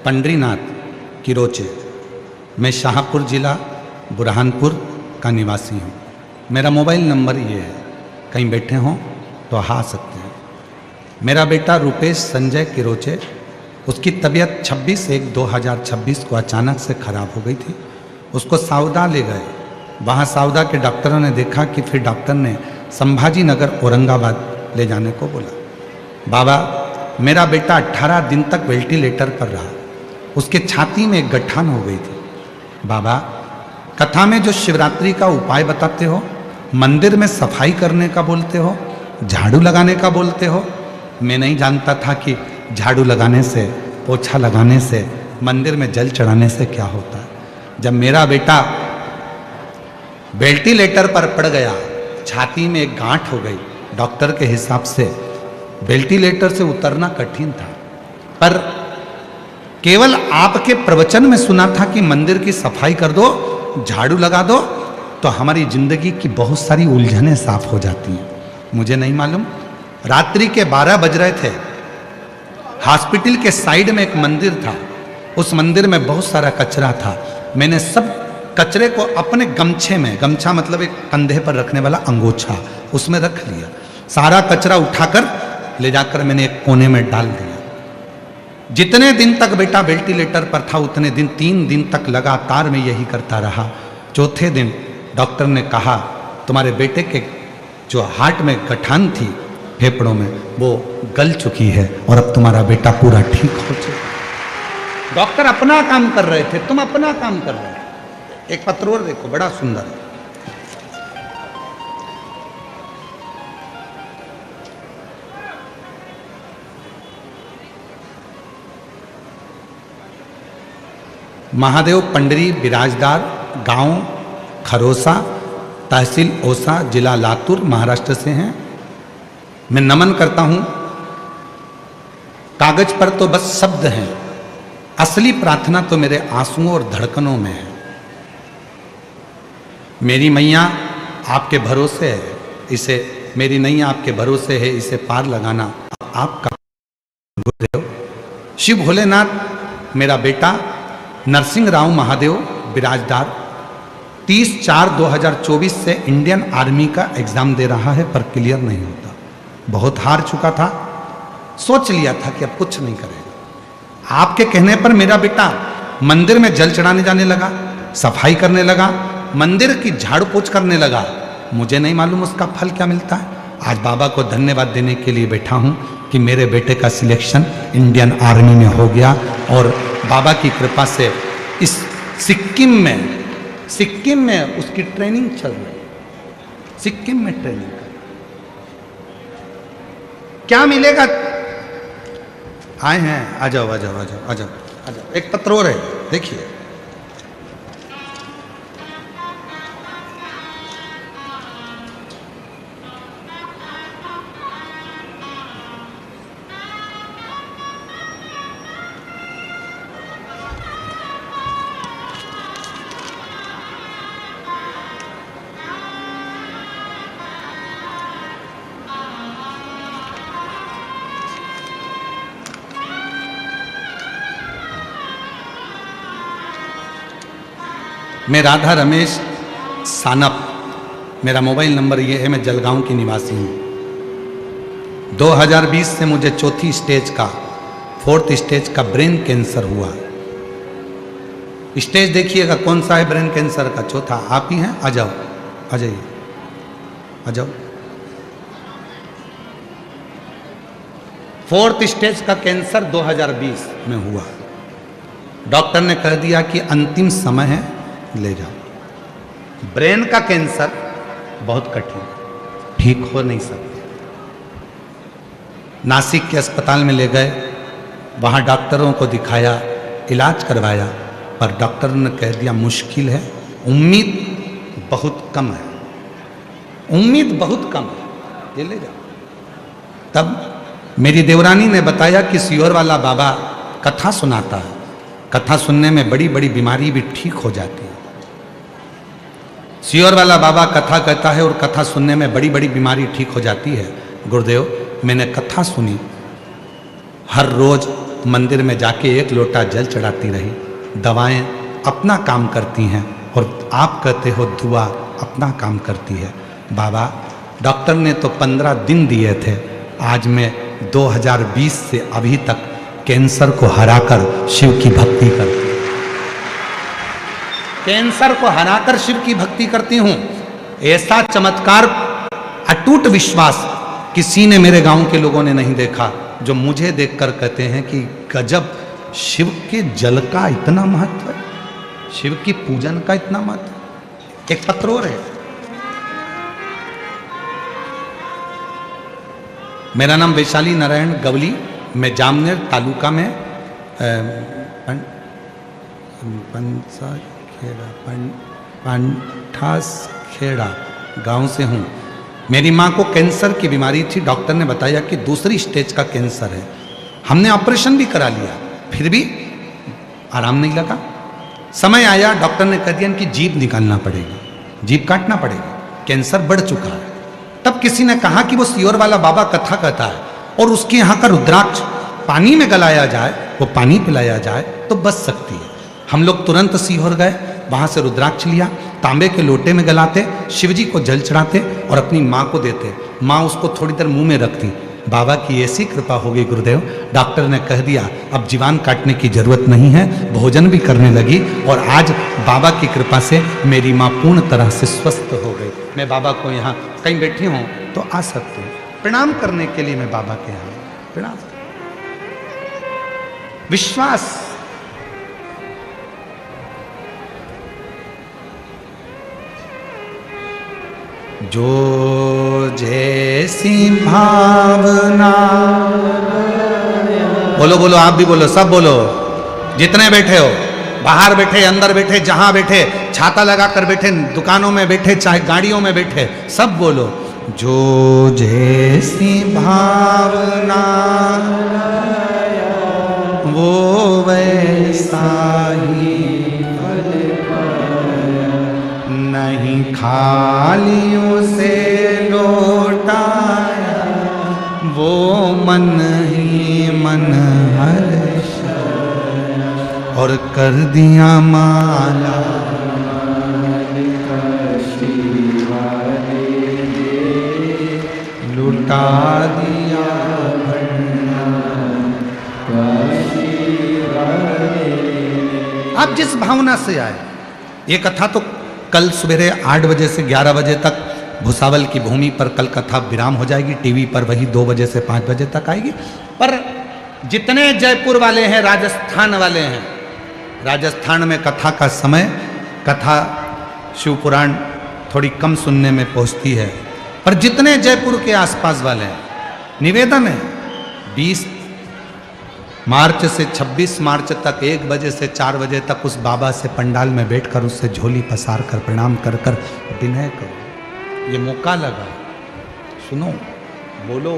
पंडरीनाथ किरोचे, मैं शाहपुर जिला बुरहानपुर का निवासी हूँ। मेरा मोबाइल नंबर ये है, कहीं बैठे हों तो आ सकते हैं। मेरा बेटा रुपेश संजय किरोचे, उसकी तबीयत 26/1/2026 को अचानक से खराब हो गई थी। उसको सावदा ले गए। वहाँ सावदा के डॉक्टरों ने देखा कि फिर डॉक्टर ने संभाजी नगर औरंगाबाद ले जाने को बोला। बाबा, मेरा बेटा 18 दिन तक वेंटिलेटर पर रहा। उसके छाती में एक गठान हो गई थी। बाबा, कथा में जो शिवरात्रि का उपाय बताते हो, मंदिर में सफाई करने का बोलते हो, झाड़ू लगाने का बोलते हो, मैं नहीं जानता था कि झाड़ू लगाने से, पोछा लगाने से, मंदिर में जल चढ़ाने से क्या होता है। जब मेरा बेटा वेंटिलेटर पर पड़ गया, छाती में एक गांठ हो गई, डॉक्टर के हिसाब से वेंटिलेटर से उतरना कठिन था, पर केवल आपके प्रवचन में सुना था कि मंदिर की सफाई कर दो, झाड़ू लगा दो, तो हमारी जिंदगी की बहुत सारी उलझनें साफ हो जाती हैं। मुझे नहीं मालूम। रात्रि के 12 बज रहे थे। हॉस्पिटल के साइड में एक मंदिर था। उस मंदिर में बहुत सारा कचरा था। मैंने सब कचरे को अपने गमछे में, गमछा मतलब एक कंधे पर रखने वाला अंगोछा, उसमें रख लिया। सारा कचरा उठाकर ले जाकर मैंने एक कोने में डाल दिया। जितने दिन तक बेटा वेंटिलेटर पर था, उतने दिन, 3 दिन तक लगातार मैं यही करता रहा। चौथे दिन डॉक्टर ने कहा, तुम्हारे बेटे के जो हार्ट में गठान थी फेफड़ों में, वो गल चुकी है और अब तुम्हारा बेटा पूरा ठीक हो चुका। डॉक्टर अपना काम कर रहे थे, तुम अपना काम कर रहे थे। एक पत्र और देखो, बड़ा सुंदर है। महादेव पंडरी बिराजदार, गांव खरोसा, तहसील ओसा, जिला लातूर, महाराष्ट्र से हैं। मैं नमन करता हूं। कागज पर तो बस शब्द हैं, असली प्रार्थना तो मेरे आंसुओं और धड़कनों में है। मेरी मैया आपके भरोसे है, इसे, मेरी नैया आपके भरोसे है, इसे पार लगाना आपका गुरुदेव। शिव भोलेनाथ मेरा बेटा नरसिंह राव महादेव बिराजदार 30/4/2024 से इंडियन आर्मी का एग्जाम दे रहा है, पर क्लियर नहीं होता। बहुत हार चुका था, सोच लिया था कि अब कुछ नहीं करेगा। आपके कहने पर मेरा बेटा मंदिर में जल चढ़ाने जाने लगा, सफाई करने लगा, मंदिर की झाड़ू पोछ करने लगा। मुझे नहीं मालूम उसका फल क्या मिलता है। आज बाबा को धन्यवाद देने के लिए बैठा हूं कि मेरे बेटे का सिलेक्शन इंडियन आर्मी में हो गया और बाबा की कृपा से इस सिक्किम में उसकी ट्रेनिंग चल रही है। सिक्किम में ट्रेनिंग कर, क्या मिलेगा? आए हैं, आ जाओ आ जाओ आ जाओ आ जाओ आ जाओ। एक पत्र और है, देखिए। मैं राधा रमेश सानप, मेरा मोबाइल नंबर ये है। मैं जलगांव की निवासी हूँ। 2020 से मुझे 4th स्टेज का ब्रेन कैंसर हुआ। स्टेज देखिएगा कौन सा है ब्रेन कैंसर का, 4था। आप ही हैं, आ जाओ, आ जाइए, आ जाओ। 4th स्टेज का कैंसर 2020 में हुआ। डॉक्टर ने कह दिया कि अंतिम समय है, ले जाओ। ब्रेन का कैंसर बहुत कठिन, ठीक हो नहीं सकते। नासिक के अस्पताल में ले गए, वहाँ डॉक्टरों को दिखाया, इलाज करवाया, पर डॉक्टर ने कह दिया मुश्किल है, उम्मीद बहुत कम है, उम्मीद बहुत कम है, ये ले जाओ। तब मेरी देवरानी ने बताया कि सीहोर वाला बाबा कथा सुनाता है, कथा सुनने में बड़ी बड़ी बीमारी भी ठीक हो जाती है। सीहोर वाला बाबा कथा कहता है और कथा सुनने में बड़ी बड़ी बीमारी ठीक हो जाती है। गुरुदेव, मैंने कथा सुनी, हर रोज मंदिर में जाके 1 लोटा जल चढ़ाती रही, दवाएं अपना काम करती हैं और आप कहते हो दुआ अपना काम करती है। बाबा, डॉक्टर ने तो 15 दिन दिए थे, आज मैं 2020 से अभी तक कैंसर को हराकर शिव की भक्ति करती हूँ, कैंसर को हराकर शिव की भक्ति करती हूँ। ऐसा चमत्कार, अटूट विश्वास किसी ने मेरे गांव के लोगों ने नहीं देखा, जो मुझे देखकर कहते हैं कि गजब, शिव के जल का इतना महत्व है, शिव की पूजन का इतना महत्व। एक पत्र और है, मेरा नाम वैशाली नारायण गवली, मैं जामनेर तालुका में पंठास खेड़ा गांव से हूँ। मेरी माँ को कैंसर की बीमारी थी, डॉक्टर ने बताया कि दूसरी स्टेज का कैंसर है। हमने ऑपरेशन भी करा लिया, फिर भी आराम नहीं लगा। समय आया, डॉक्टर ने कह दिया कि जीभ निकालना पड़ेगी, जीभ काटना पड़ेगा, कैंसर बढ़ चुका है। तब किसी ने कहा कि वो सीहोर वाला बाबा कथा कहता है और उसके यहाँ का रुद्राक्ष पानी में गलाया जाए, वो पानी पिलाया जाए तो बच सकती है। हम लोग तुरंत सीहोर गए, वहाँ से रुद्राक्ष लिया, तांबे के लोटे में गलाते, शिवजी को जल चढ़ाते और अपनी माँ को देते। माँ उसको थोड़ी देर मुंह में रखती। बाबा की ऐसी कृपा हो गई गुरुदेव, डॉक्टर ने कह दिया अब जीवान काटने की जरूरत नहीं है, भोजन भी करने लगी और आज बाबा की कृपा से मेरी माँ पूर्ण तरह से स्वस्थ हो गई। मैं बाबा को यहाँ कहीं बैठी हूँ तो आ सकती हूँ, प्रणाम करने के लिए मैं बाबा के यहाँ प्रणाम। विश्वास, जो जैसी भावना, बोलो बोलो, आप भी बोलो, सब बोलो, जितने बैठे हो, बाहर बैठे, अंदर बैठे, जहां बैठे, छाता लगाकर बैठे, दुकानों में बैठे, चाहे गाड़ियों में बैठे, सब बोलो, जो जैसी भावना वो वैसा ही नहीं, खालियों से लौटाया वो मन ही मन हर्ष और कर दिया माला लुटा दिया। आप जिस भावना से आए, ये कथा तो कल सवेरे 8 बजे से 11 बजे तक भुसावल की भूमि पर कल कथा विराम हो जाएगी, टीवी पर वही 2 बजे से 5 बजे तक आएगी। पर जितने जयपुर वाले हैं, राजस्थान वाले हैं, राजस्थान में कथा का समय, कथा शिव पुराण थोड़ी कम सुनने में पहुंचती है, पर जितने जयपुर के आसपास वाले हैं, निवेदन है 20 मार्च से 26 मार्च तक 1 बजे से 4 बजे तक उस बाबा से पंडाल में बैठकर उससे झोली पसार कर प्रणाम कर कर विनय करो। ये मौका लगा, सुनो, बोलो।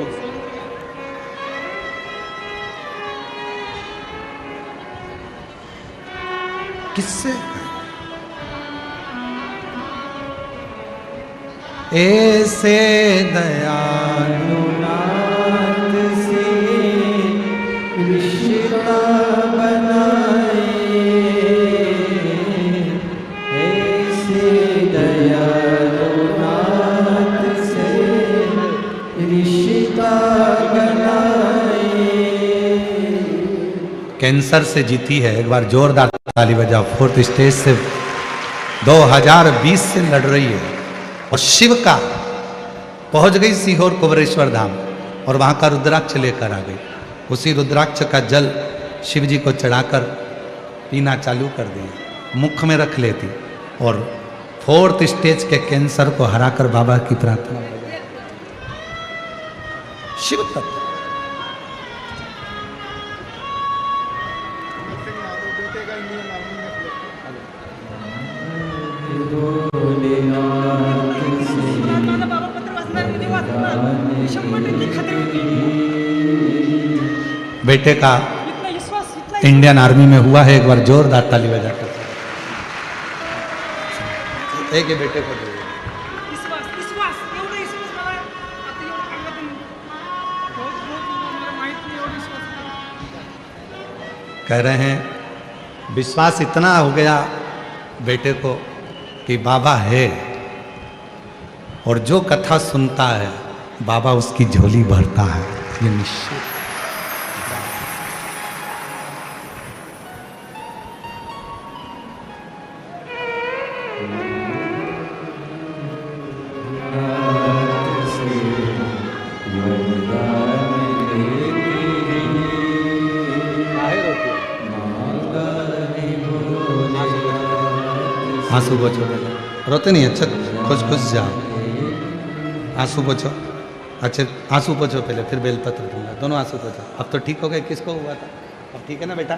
किससे? ऐसे दयालु नाथ से रिश्ता बनाए, ऐसे दयालु नाथ से रिश्ता बनाए। कैंसर से जीती है, एक बार जोरदार ताली बजाओ। 4th स्टेज से 2020 से लड़ रही है और शिव का पहुंच गई सीहोर कुबरेश्वर धाम और वहां का रुद्राक्ष लेकर आ गई। उसी रुद्राक्ष का जल शिव जी को चढ़ाकर पीना चालू कर दिया, मुख में रख लेती और 4th स्टेज के कैंसर को हराकर बाबा की प्रार्थना। शिव तत्व बेटे का इंडियन आर्मी में हुआ है, एक बार जोरदार ताली बजाकर एक ही बेटे को दे। कह रहे हैं विश्वास इतना हो गया बेटे को कि बाबा है, और जो कथा सुनता है बाबा उसकी झोली भरता है, ये निश्चित। आंसू पोछो, रोते नहीं, अच्छा खुश खुश जाओ, आंसू पोछो, अच्छे आंसू पोछो पहले, फिर बेलपत्र दूंगा, दोनों आंसू पोछो। अब तो ठीक हो गए, किसको हुआ था, अब ठीक है ना बेटा,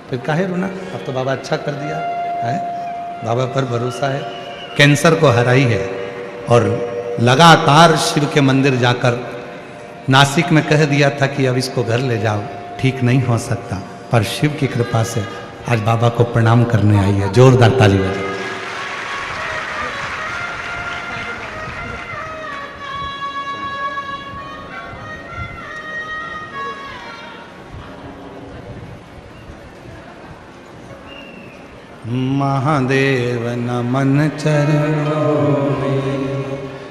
फिर काहे रोना, अब तो बाबा अच्छा कर दिया है, बाबा पर भरोसा है। कैंसर को हराई है और लगातार शिव के मंदिर जाकर नासिक में कह दिया था कि अब इसको घर ले जाओ, ठीक नहीं हो सकता, पर शिव की कृपा से आज बाबा को प्रणाम करने आई है। जोरदार ताली बजाओ। महादेव नमन चरणों में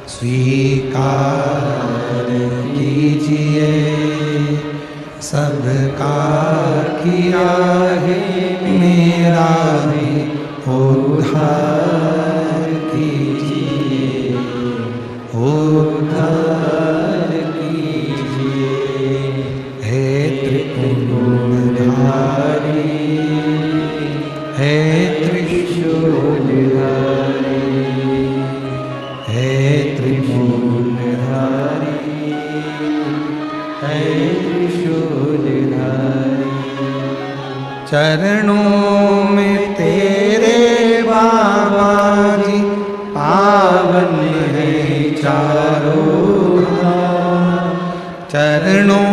स्वीकार कीजिए, सबका किया है मेरा भी उद्धार कीजिए, उद्धार कीजिए। हे त्रिपुरधारी, हे त्रिशूलधारी, हे त्रिशूलधारी, हे त्रिशूलधारी। चरणों में तेरे बाबा जी पावन है चारों धाम, चरणों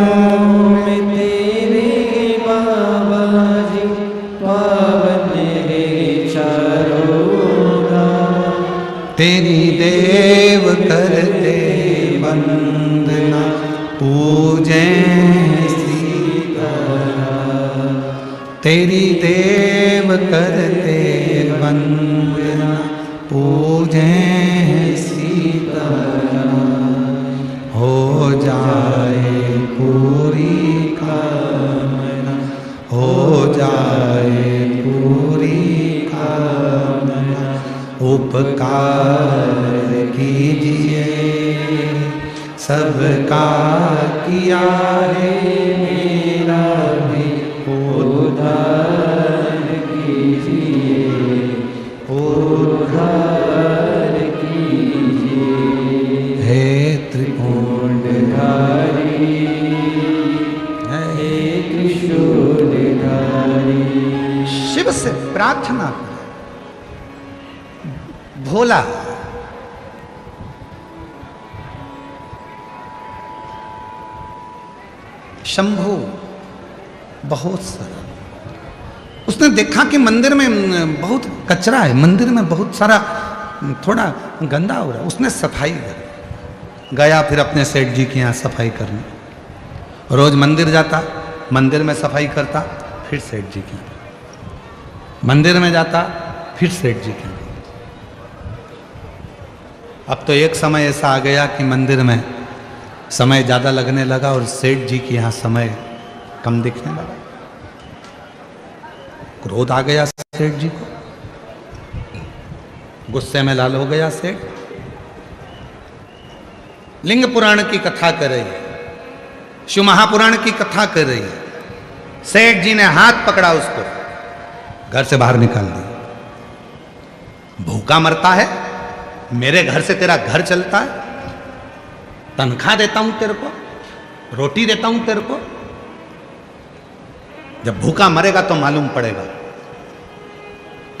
में तेरे बाबा जी पावन है चारों धाम। तेरी देव करते वंदना पूजे सीताराम, तेरी देव करते वंदना पूजे सीताराम। हो जाए पूरी कामना, हो जाए पूरी कामना, उपकार कीजिए, सबका किया है मेरा भी उद्धार कीजिए, उद्धार कीजिए। हे त्रिपुरधारी, हे त्रिशूलधारी। शिव से प्रार्थना करें, भोला शंभू बहुत सारा। उसने देखा कि मंदिर में बहुत कचरा है, मंदिर में बहुत सारा थोड़ा गंदा हो रहा है, उसने सफाई कर गया, फिर अपने सेठ जी के यहाँ सफाई करने। रोज मंदिर जाता, मंदिर में सफाई करता, फिर सेठ जी के यहाँ, मंदिर में जाता, फिर सेठ जी के यहाँ। अब तो एक समय ऐसा आ गया कि मंदिर में समय ज़्यादा लगने लगा और सेठ जी के यहाँ समय कम दिखने लगा। क्रोध आ गया सेठ जी को, गुस्से में लाल हो गया सेठ। लिंग पुराण की कथा कर रही है, शिव महापुराण की कथा कर रही है। सेठ जी ने हाथ पकड़ा, उसको घर से बाहर निकाल दिया। भूखा मरता है, मेरे घर से तेरा घर चलता है, तनख्वाह देता हूं तेरे को, रोटी देता हूं तेरे को, जब भूखा मरेगा तो मालूम पड़ेगा।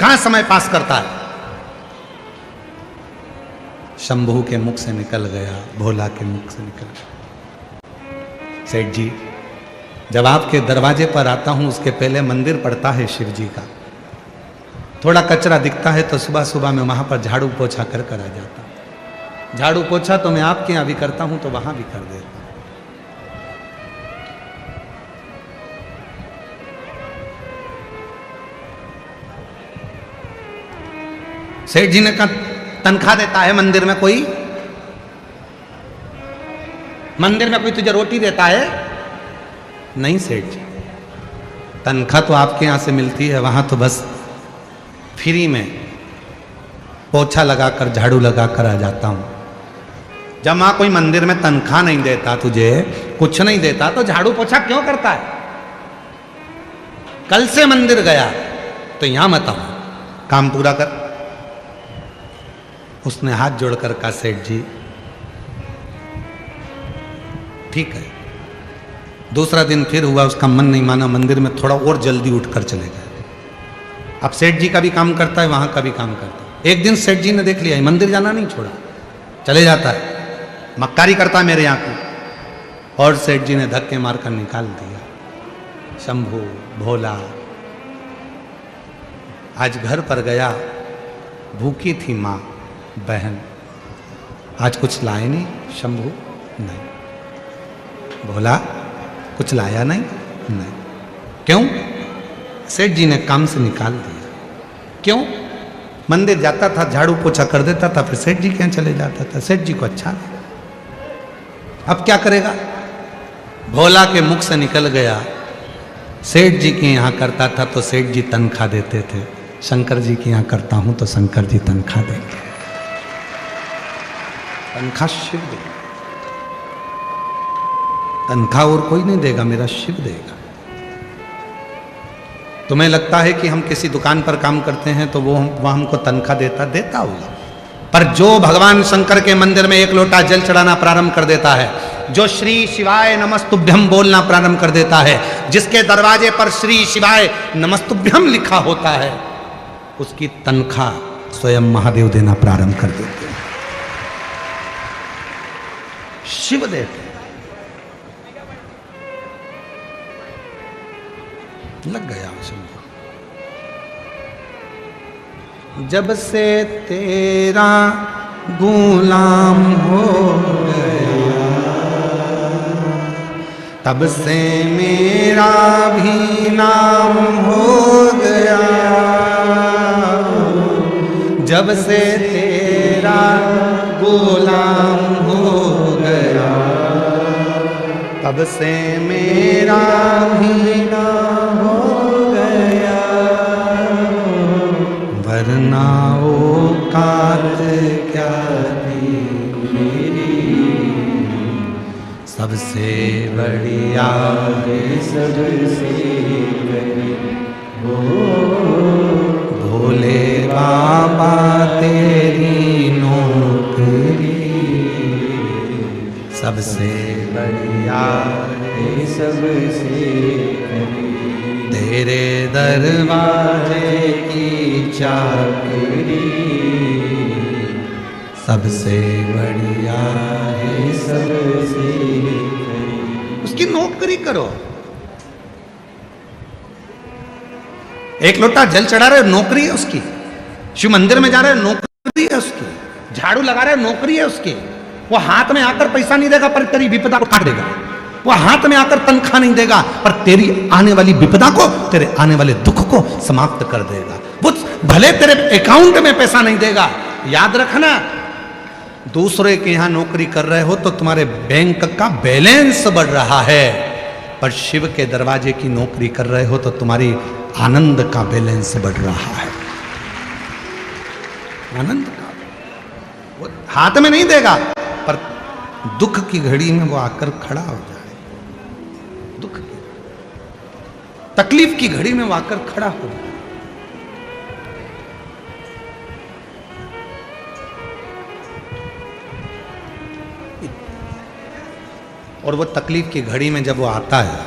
कहां समय पास करता है। शंभू के मुख से निकल गया, भोला के मुख से निकल गया। सेठ जी, जब आपके दरवाजे पर आता हूं उसके पहले मंदिर पड़ता है शिव जी का। थोड़ा कचरा दिखता है तो सुबह सुबह मैं वहां पर झाड़ू पोछा कर आ जाता हूं। झाड़ू पोछा तो मैं आपके यहां भी करता हूं तो वहां भी कर देता हूं। सेठ जी ने कहा तनख्वाह देता है मंदिर में कोई? मंदिर में कोई तुझे रोटी देता है? नहीं सेठ जी, तनख्वाह तो आपके यहां से मिलती है, वहां तो बस फ्री में पोछा लगाकर झाड़ू लगाकर आ जाता हूं। जब वहां कोई मंदिर में तनख्वाह नहीं देता, तुझे कुछ नहीं देता, तो झाड़ू पोछा क्यों करता है? कल से मंदिर गया तो यहां मत आओ, काम पूरा कर। उसने हाथ जोड़कर कहा सेठ जी ठीक है। दूसरा दिन फिर हुआ, उसका मन नहीं माना, मंदिर में थोड़ा और जल्दी उठकर चले गए। अब सेठ जी का भी काम करता है, वहां का भी काम करता है। एक दिन सेठ जी ने देख लिया मंदिर जाना नहीं छोड़ा, चले जाता है, मक्कारी करता है मेरे यहाँ को। और सेठ जी ने धक्के मारकर निकाल दिया। शंभू भोला आज घर पर गया, भूखी थी माँ बहन, आज कुछ लाए नहीं? शंभू नहीं। भोला कुछ लाया नहीं? नहीं। क्यों? सेठ जी ने काम से निकाल दिया। क्यों? मंदिर जाता था, झाड़ू पोछा कर देता था, फिर सेठ जी के यहाँ चले जाता था, सेठ जी को अच्छा लगा। अब क्या करेगा? भोला के मुख से निकल गया सेठ जी के यहाँ करता था तो सेठ जी तनख्वाह देते थे, शंकर जी के यहाँ करता हूं तो शंकर जी तनख्वाह देंगे। तनख्वाह शिव देगा, तनख्वाह और कोई नहीं देगा, मेरा शिव देगा। तुम्हें लगता है कि हम किसी दुकान पर काम करते हैं तो वो हमको तनख्वाह देता होगा, पर जो भगवान शंकर के मंदिर में एक लोटा जल चढ़ाना प्रारंभ कर देता है, जो श्री शिवाय नमस्तुभ्यम बोलना प्रारंभ कर देता है, जिसके दरवाजे पर श्री शिवाय नमस्तुभ्यम लिखा होता है, उसकी तनख्वाह स्वयं महादेव देना प्रारंभ कर देते हैं। शिव देते हैं। लग गया शंभू। जब से तेरा गुलाम हो गया, तब से मेरा भी नाम हो गया। जब से तेरा गुलाम हो गया, तब से मेरा भी नाम हो गया। वरना औकात क्या थी मेरी, सबसे बढ़िया है सबसे बड़ी भोले बाबा तेरी नौकरी, सबसे बढ़िया है सबसे तेरे दरवाजे की चाकरी, सबसे बढ़िया है सबसे। उसकी नौकरी करो। एक लोटा जल चढ़ा रहे, नौकरी है उसकी। शिव मंदिर में जा रहे, नौकरी है उसकी। झाड़ू लगा रहे, नौकरी है उसकी। वो हाथ में आकर पैसा नहीं देगा पर तेरी विपदा को काट देगा। वो हाथ में आकर तनख्वाह नहीं देगा पर तेरी आने वाली विपदा को, तेरे आने वाले दुख को समाप्त कर देगा। वो भले तेरे अकाउंट में पैसा नहीं देगा, याद रखना, दूसरे के यहां नौकरी कर रहे हो तो तुम्हारे बैंक का बैलेंस बढ़ रहा है, पर शिव के दरवाजे की नौकरी कर रहे हो तो तुम्हारी आनंद का बैलेंस बढ़ रहा है। आनंद का वो हाथ में नहीं देगा पर दुख की घड़ी में वो आकर खड़ा हो जाए। दुख की तकलीफ की घड़ी में वो आकर खड़ा हो जाए। और वो तकलीफ की घड़ी में जब वो आता है,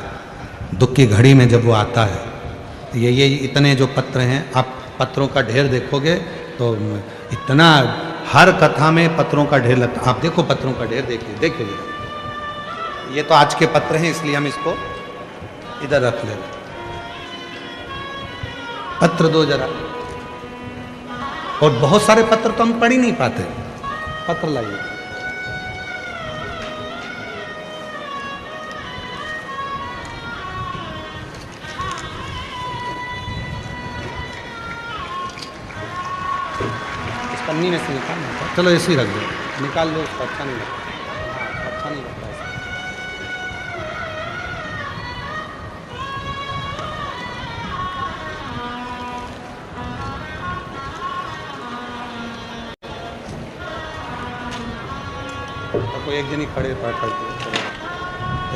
दुख की घड़ी में जब वो आता है, ये इतने जो पत्र हैं, आप पत्रों का ढेर देखोगे तो इतना, हर कथा में पत्रों का ढेर लगता। आप देखो पत्रों का ढेर, देखिए देखिए, ये तो आज के पत्र हैं, इसलिए हम इसको इधर रख लेते। पत्र दो जरा। और बहुत सारे पत्र तो हम पढ़ ही नहीं पाते। पत्र लाइए। इस पन्नी में से निकालना था। चलो ऐसे ही रख दो, निकाल लो उसको, अच्छा नहीं लगता। हाँ, अच्छा नहीं लगता ऐसा। तो कोई एक जन ही खड़े पकड़ के,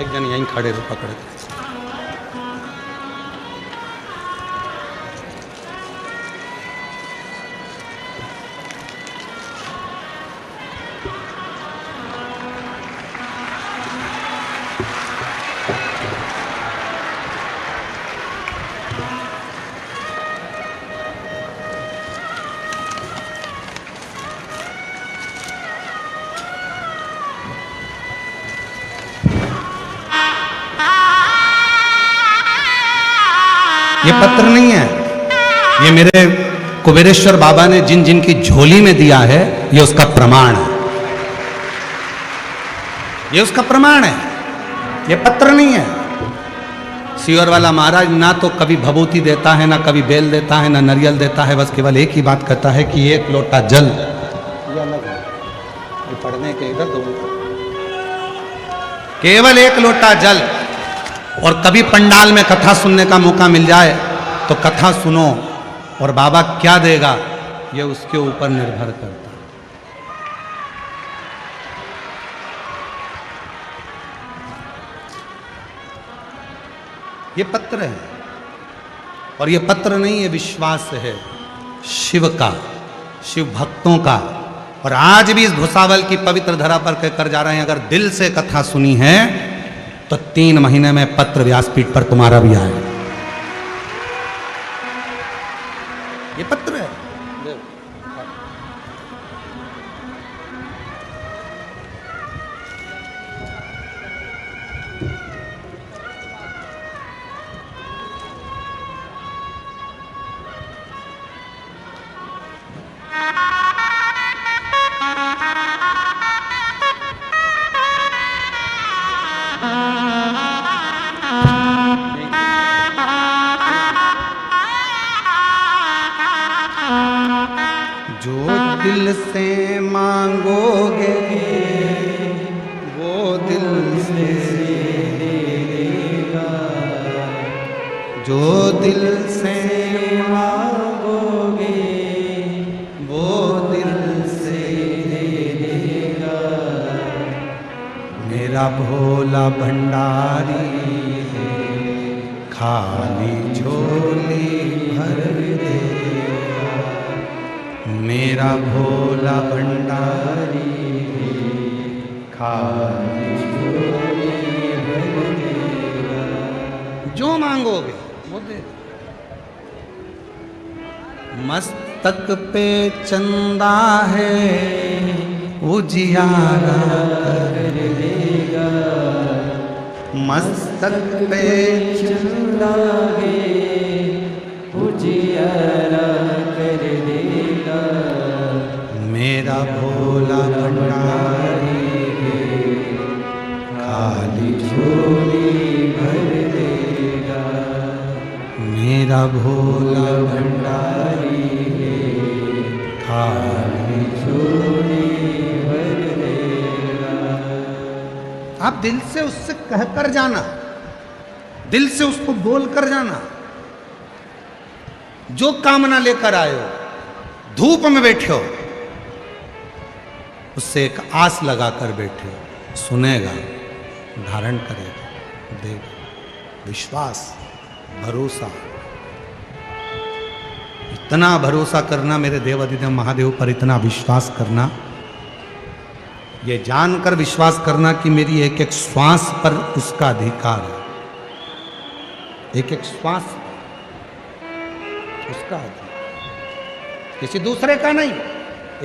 एक जन यहीं खड़े रहे पकड़ के। ये पत्र नहीं है, ये मेरे कुबेरेश्वर बाबा ने जिन जिन की झोली में दिया है, ये उसका प्रमाण है। ये उसका प्रमाण है, ये पत्र नहीं है। सियोर वाला महाराज ना तो कभी भभूति देता है, ना कभी बेल देता है, ना नारियल देता है, बस केवल एक ही बात कहता है कि एक लोटा जल। ये अलग है, ये पढ़ने के इधर दो, केवल एक लोटा जल। और कभी पंडाल में कथा सुनने का मौका मिल जाए तो कथा सुनो, और बाबा क्या देगा ये उसके ऊपर निर्भर करता है। ये पत्र है, और ये पत्र नहीं, ये विश्वास है शिव का, शिव भक्तों का। और आज भी इस भुसावल की पवित्र धरा पर कहकर जा रहे हैं, अगर दिल से कथा सुनी है तो 3 महीने में पत्र व्यासपीठ पर तुम्हारा भी आए। ये पत्र है। दिल से मांगोगे वो दिल से देगा, जो दिल से मांगोगे वो दिल से देगा। मेरा भोला भंडारी है, खाली झोली भर दे। मेरा भोला भंडारी खाली झोली भर देगा। जो मांगोगे वो दे। मस्तक पे चंदा है उजियारा कर देगा। मस्तक पे चंदा है उजियारा कर देगा। मेरा भोला भंडारी खाली झोली भर देगा। मेरा भोला भंडारी खाली झोली भर देगा। आप दिल से उससे कहकर जाना, दिल से उसको बोल कर जाना। जो कामना लेकर आए हो, धूप में बैठे हो, उससे एक आस लगाकर बैठे हो। सुनेगा, धारण करेगा, देगा। विश्वास, भरोसा, इतना भरोसा करना मेरे देवाधिदेव महादेव पर, इतना विश्वास करना, ये जानकर विश्वास करना कि मेरी एक एक श्वास पर उसका अधिकार है। एक एक श्वास उसका अधिकार, किसी दूसरे का नहीं।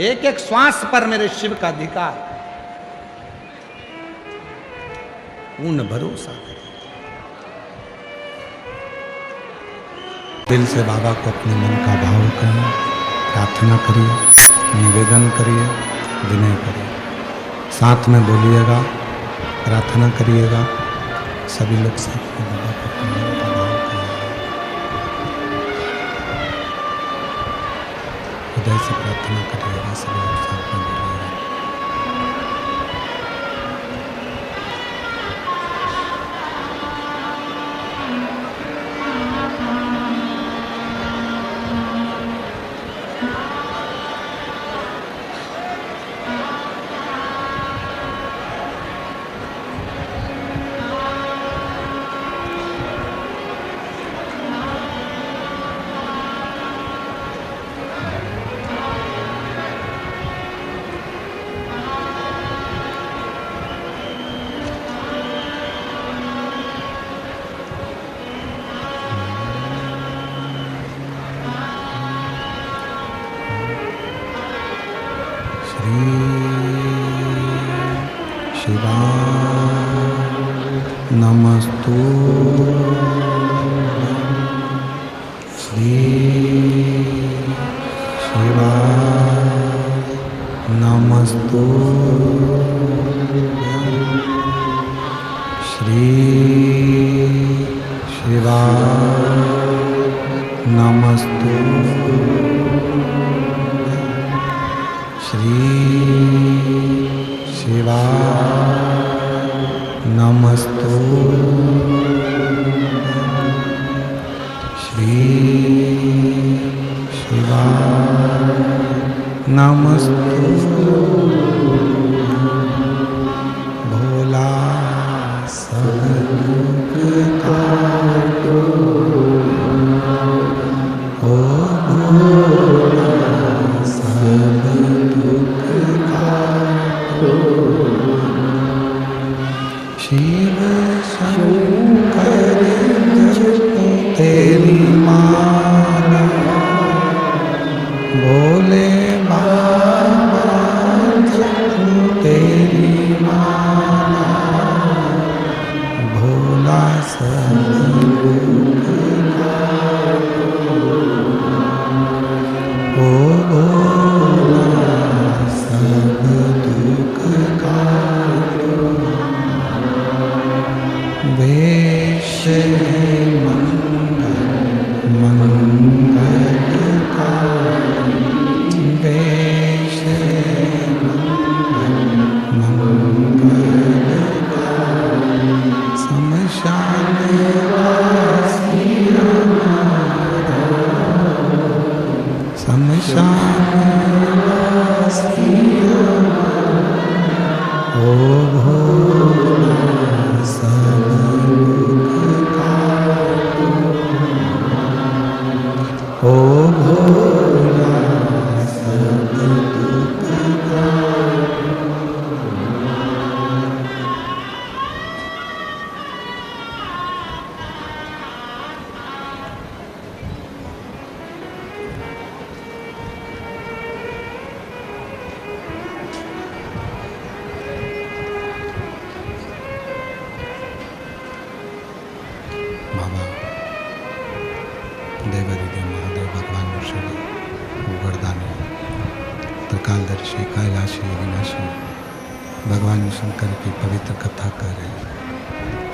एक एक श्वास पर मेरे शिव का अधिकार। पूर्ण भरोसा करिए। दिल से बाबा को अपने मन का भाव करें, प्रार्थना करिए, निवेदन करिए, विनय करिए। साथ में बोलिएगा, प्रार्थना करिएगा। सभी लोग साथ में बाबा को अपने मन का भाव करें, हृदय से प्रार्थना करिएगा। सभी लोग साथ में बोलिएगा। नमस्तु श्री शिवाय नमस्तु श्री शिवाय नमस्तु श्री शिवाय नमस्तु श्री शिवाय नमस्तु भोला सब दुख काटो ओ भोला सब दुख काटो शिव शंकर तेरी माला भोले बाबा तेरी माला भोला सब दुख काटो ओ भोला सब दुख काटो वेश मंगल मंगलकारी वेश मंगलकारी शमशान वासी हमारा शमशान वासी हमारा ओ भोला सब ओ भोला सब दुख काटो। बाबा देवादिदेव महादेव भगवान ऋषि गोवर्धन त्रिकालदर्शी कैलाशी अविनाशी भगवान शंकर की पवित्र कथा कर रहे हैं।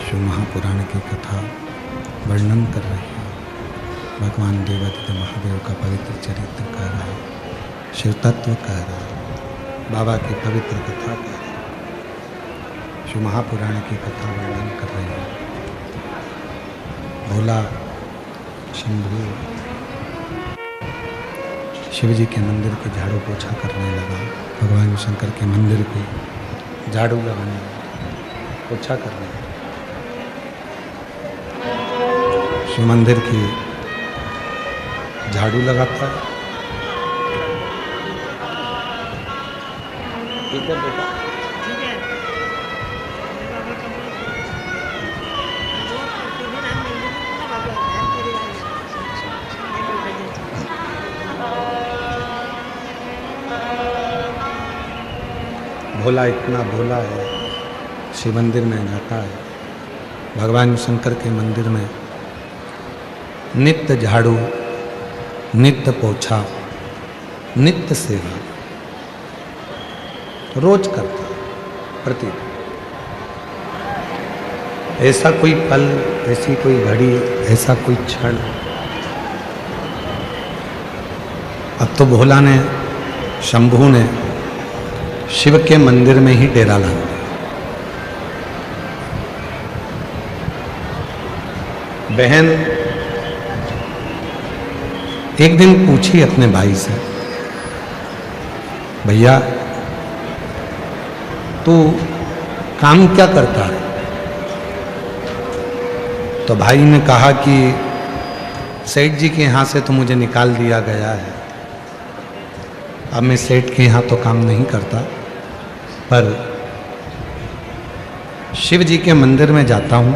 शिव महापुराण की कथा वर्णन कर रहे हैं। भगवान देवादिदेव महादेव का पवित्र चरित्र कह रहा है, शिव तत्व कह रहा है, बाबा की पवित्र कथा कह रहे हैं, शिव महापुराण की कथा वर्णन कर रहे हैं। भोला शंभू शिव जी के मंदिर के झाड़ू पोछा करने लगा। भगवान शंकर के मंदिर को झाड़ू लगाने लगा, पोछा करने लगा। शिव मंदिर की झाड़ू लगाता है। ठीक है बेटा, भोला इतना भोला है, शिव मंदिर में जाता है, भगवान शंकर के मंदिर में नित्य झाड़ू, नित्य पोछा, नित्य सेवा रोज करता प्रति। ऐसा कोई पल, ऐसी कोई घड़ी, ऐसा कोई क्षण अब तो भोला ने, शंभू ने शिव के मंदिर में ही डेरा ला दिया। बहन एक दिन पूछी अपने भाई से, भैया तू काम क्या करता है? तो भाई ने कहा कि सेठ जी के यहाँ से तो मुझे निकाल दिया गया है, अब मैं सेठ के यहाँ तो काम नहीं करता, पर शिव जी के मंदिर में जाता हूँ,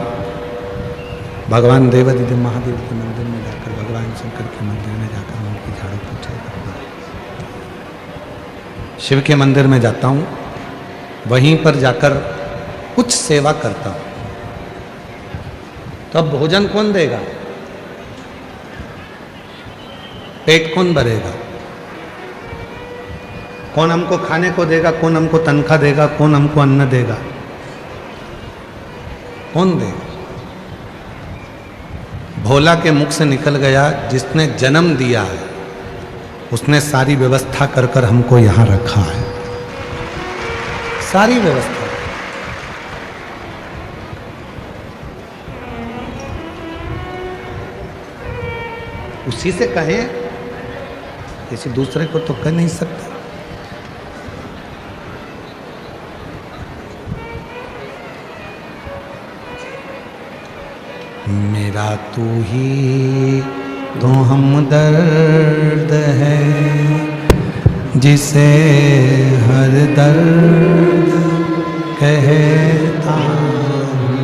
भगवान देवादिदेव महादेव के मंदिर में जाकर, भगवान शंकर के मंदिर में जाकर उनकी झाड़ू पोछा करता हूँ। शिव के मंदिर में जाता हूँ, वहीं पर जाकर कुछ सेवा करता हूँ। तो अब भोजन कौन देगा? पेट कौन भरेगा? कौन हमको खाने को देगा? कौन हमको तनख्वाह देगा? कौन हमको अन्न देगा? कौन देगा? भोला के मुख से निकल गया, जिसने जन्म दिया है उसने सारी व्यवस्था कर कर हमको यहां रखा है, सारी व्यवस्था। उसी से कहें, किसी दूसरे को तो कह नहीं सकते। मेरा तू ही तो हमदर्द है, जिसे हर दर्द कहता हूँ।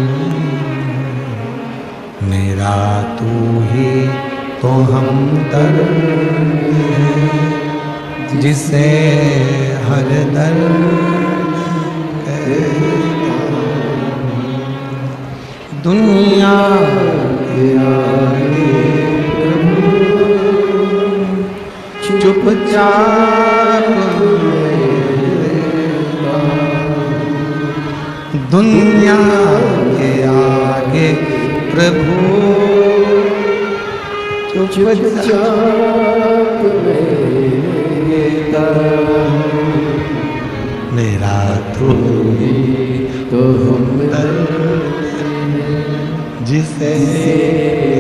मेरा तू ही तो हमदर्द है, जिसे हर दर्द कहता हूँ। दुनिया के आगे चुपचाप, दुनिया के आगे प्रभु चुपचाप मेरा तू ही तो हमदर्द, जिसे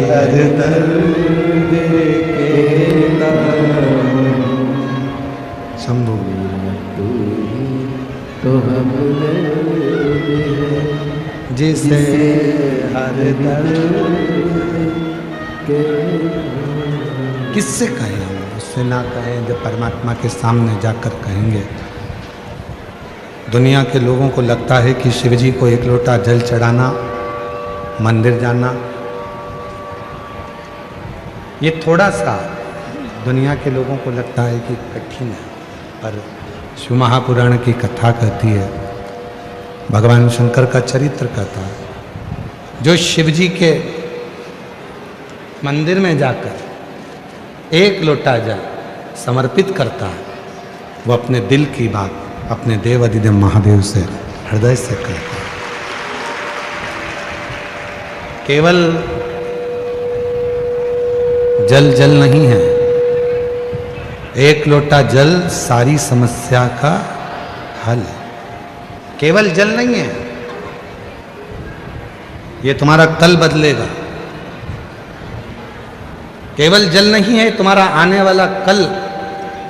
हर दर्द कहता शंभू। तू ही तो हमदर्द, जिसे हर दर्द। किससे कहें हम? उससे ना कहें, जब परमात्मा के सामने जाकर कहेंगे। दुनिया के लोगों को लगता है कि शिवजी को एक लोटा जल चढ़ाना, मंदिर जाना, ये थोड़ा सा दुनिया के लोगों को लगता है कि कठिन है, पर शिव महापुराण की कथा कहती है, भगवान शंकर का चरित्र कहता है, जो शिवजी के मंदिर में जाकर एक लोटा जल समर्पित करता है, वो अपने दिल की बात अपने देवादिदेव महादेव से हृदय से कहता है। केवल जल जल नहीं है, एक लोटा जल सारी समस्या का हल है। केवल जल नहीं है, ये तुम्हारा कल बदलेगा। केवल जल नहीं है, तुम्हारा आने वाला कल,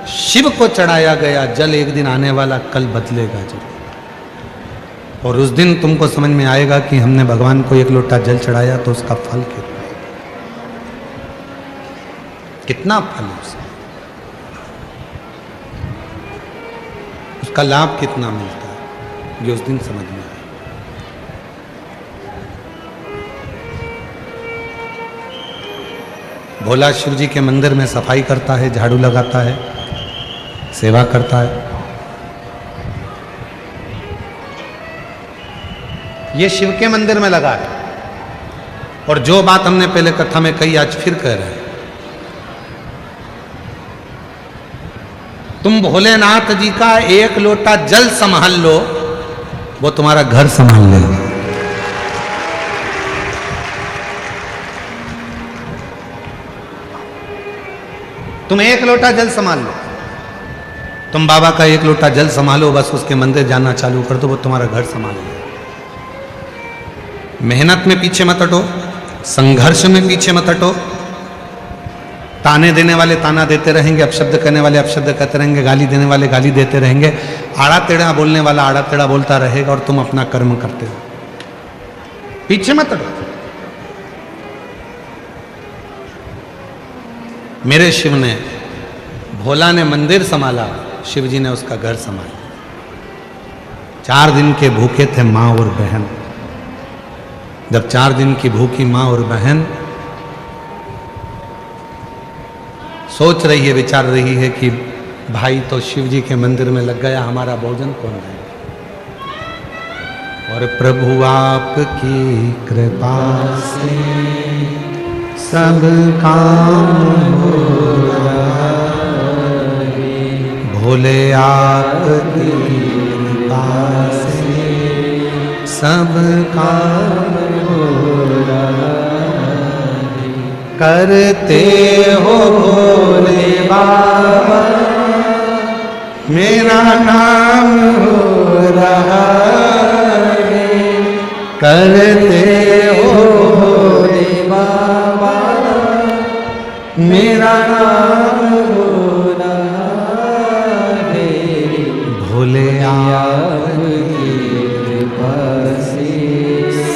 शिव को चढ़ाया गया जल एक दिन आने वाला कल बदलेगा जरूर। और उस दिन तुमको समझ में आएगा कि हमने भगवान को एक लोटा जल चढ़ाया तो उसका फल कितना फल है उसका लाभ कितना मिलता है, ये उस दिन समझ में आएगा। भोला शिव जी के मंदिर में सफाई करता है, झाड़ू लगाता है, सेवा करता है। ये शिव के मंदिर में लगा है, और जो बात हमने पहले कथा में कही आज फिर कह रहे हैं, तुम भोलेनाथ जी का एक लोटा जल संभाल लो, वो तुम्हारा घर संभाल लेगा। तुम एक लोटा जल संभाल लो, तुम बाबा का एक लोटा जल संभालो, बस उसके मंदिर जाना चालू कर दो, वो तुम्हारा घर संभाल लेगा। मेहनत में पीछे मत हटो, संघर्ष में पीछे मत हटो। ताने देने वाले ताना देते रहेंगे, अपशब्द करने वाले अपशब्द कहते रहेंगे, गाली देने वाले गाली देते रहेंगे, आड़ा टेढ़ा बोलने वाला आड़ा टेढ़ा बोलता रहेगा और तुम अपना कर्म करते हो। पीछे मत हटो। मेरे शिव ने, भोला ने मंदिर संभाला, शिव जी ने उसका घर संभाला। 4 दिन के भूखे थे माँ और बहन। जब 4 दिन की भूखी माँ और बहन सोच रही है, विचार रही है कि भाई तो शिव जी के मंदिर में लग गया, हमारा भोजन कौन है? और प्रभु आपकी कृपा से सब काम हो रहा है, भोले आपकी कृपा से सब काम हो रहा है, करते हो भोले बाबा मेरा नाम हो रहा है, करते हो भोले बाबा मेरा नाम हो रहा है, भोले आपकी कृपा से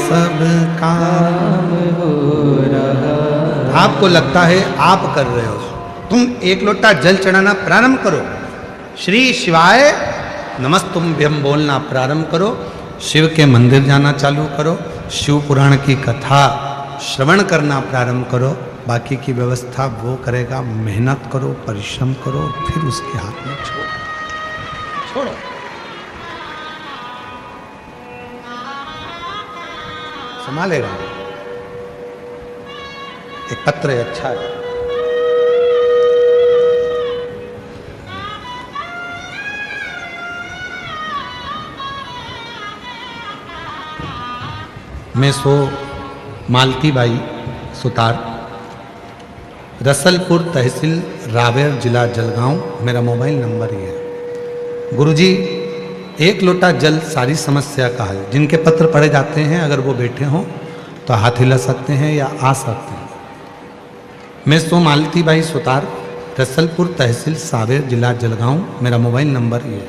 सब काम हो रहा। आपको लगता है आप कर रहे हो, तुम एक लोटा जल चढ़ाना प्रारंभ करो, श्री शिवाय नमस्तुभ्यम बोलना प्रारंभ करो, शिव के मंदिर जाना चालू करो, शिव पुराण की कथा श्रवण करना प्रारंभ करो, बाकी की व्यवस्था वो करेगा। मेहनत करो, परिश्रम करो, फिर उसके हाथ में छोड़ो। संभालेगा। एक पत्र है, अच्छा है। मैं सो मालती बाई सुतार, रसलपुर तहसील रावेर जिला जलगांव, मेरा मोबाइल नंबर ये है। गुरुजी एक लोटा जल सारी समस्या का हल। जिनके पत्र पढ़े जाते हैं अगर वो बैठे हों तो हाथ हिला सकते हैं या आ सकते हैं। मैं सो मालती बाई सुतार, रसलपुर तहसील सावेर जिला जलगांव, मेरा मोबाइल नंबर ये है।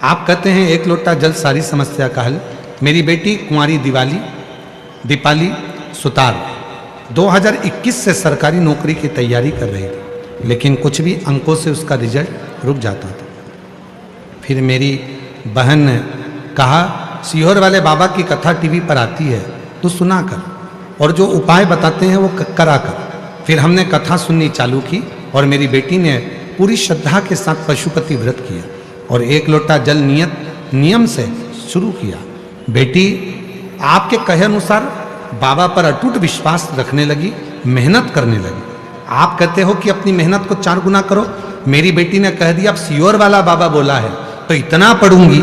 आप कहते हैं एक लोटा जल सारी समस्या का हल। मेरी बेटी कुंवारी दीपाली सुतार 2021 से सरकारी नौकरी की तैयारी कर रही थी, लेकिन कुछ भी अंकों से उसका रिजल्ट रुक जाता था। फिर मेरी बहन ने कहा सीहोर वाले बाबा की कथा टीवी पर आती है तो सुना कर, और जो उपाय बताते हैं वो करा कर। फिर हमने कथा सुननी चालू की और मेरी बेटी ने पूरी श्रद्धा के साथ पशुपति व्रत किया और एक लोटा जल नियम से शुरू किया। बेटी आपके कहे अनुसार बाबा पर अटूट विश्वास रखने लगी, मेहनत करने लगी। आप कहते हो कि अपनी मेहनत को 4 गुना करो। मेरी बेटी ने कह दिया अब सीहोर वाला बाबा बोला है तो इतना पढ़ूंगी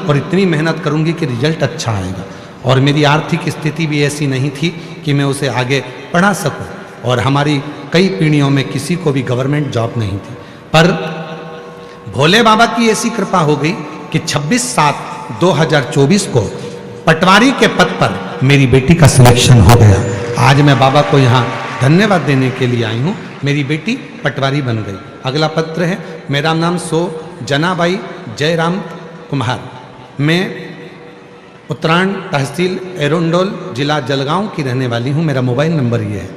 और इतनी मेहनत करूंगी कि रिजल्ट अच्छा आएगा। और मेरी आर्थिक स्थिति भी ऐसी नहीं थी कि मैं उसे आगे पढ़ा सकूं, और हमारी कई पीढ़ियों में किसी को भी गवर्नमेंट जॉब नहीं थी। पर भोले बाबा की ऐसी कृपा हो गई कि 26/7/2024 को पटवारी के पद पर मेरी बेटी का सिलेक्शन हो गया। आज मैं बाबा को यहाँ धन्यवाद देने के लिए आई हूँ। मेरी बेटी पटवारी बन गई। अगला पत्र है, मेरा नाम सो जनाबाई जयराम कुम्हार, मैं उत्तरायण तहसील एरोंडोल जिला जलगांव की रहने वाली हूँ। मेरा मोबाइल नंबर ये है।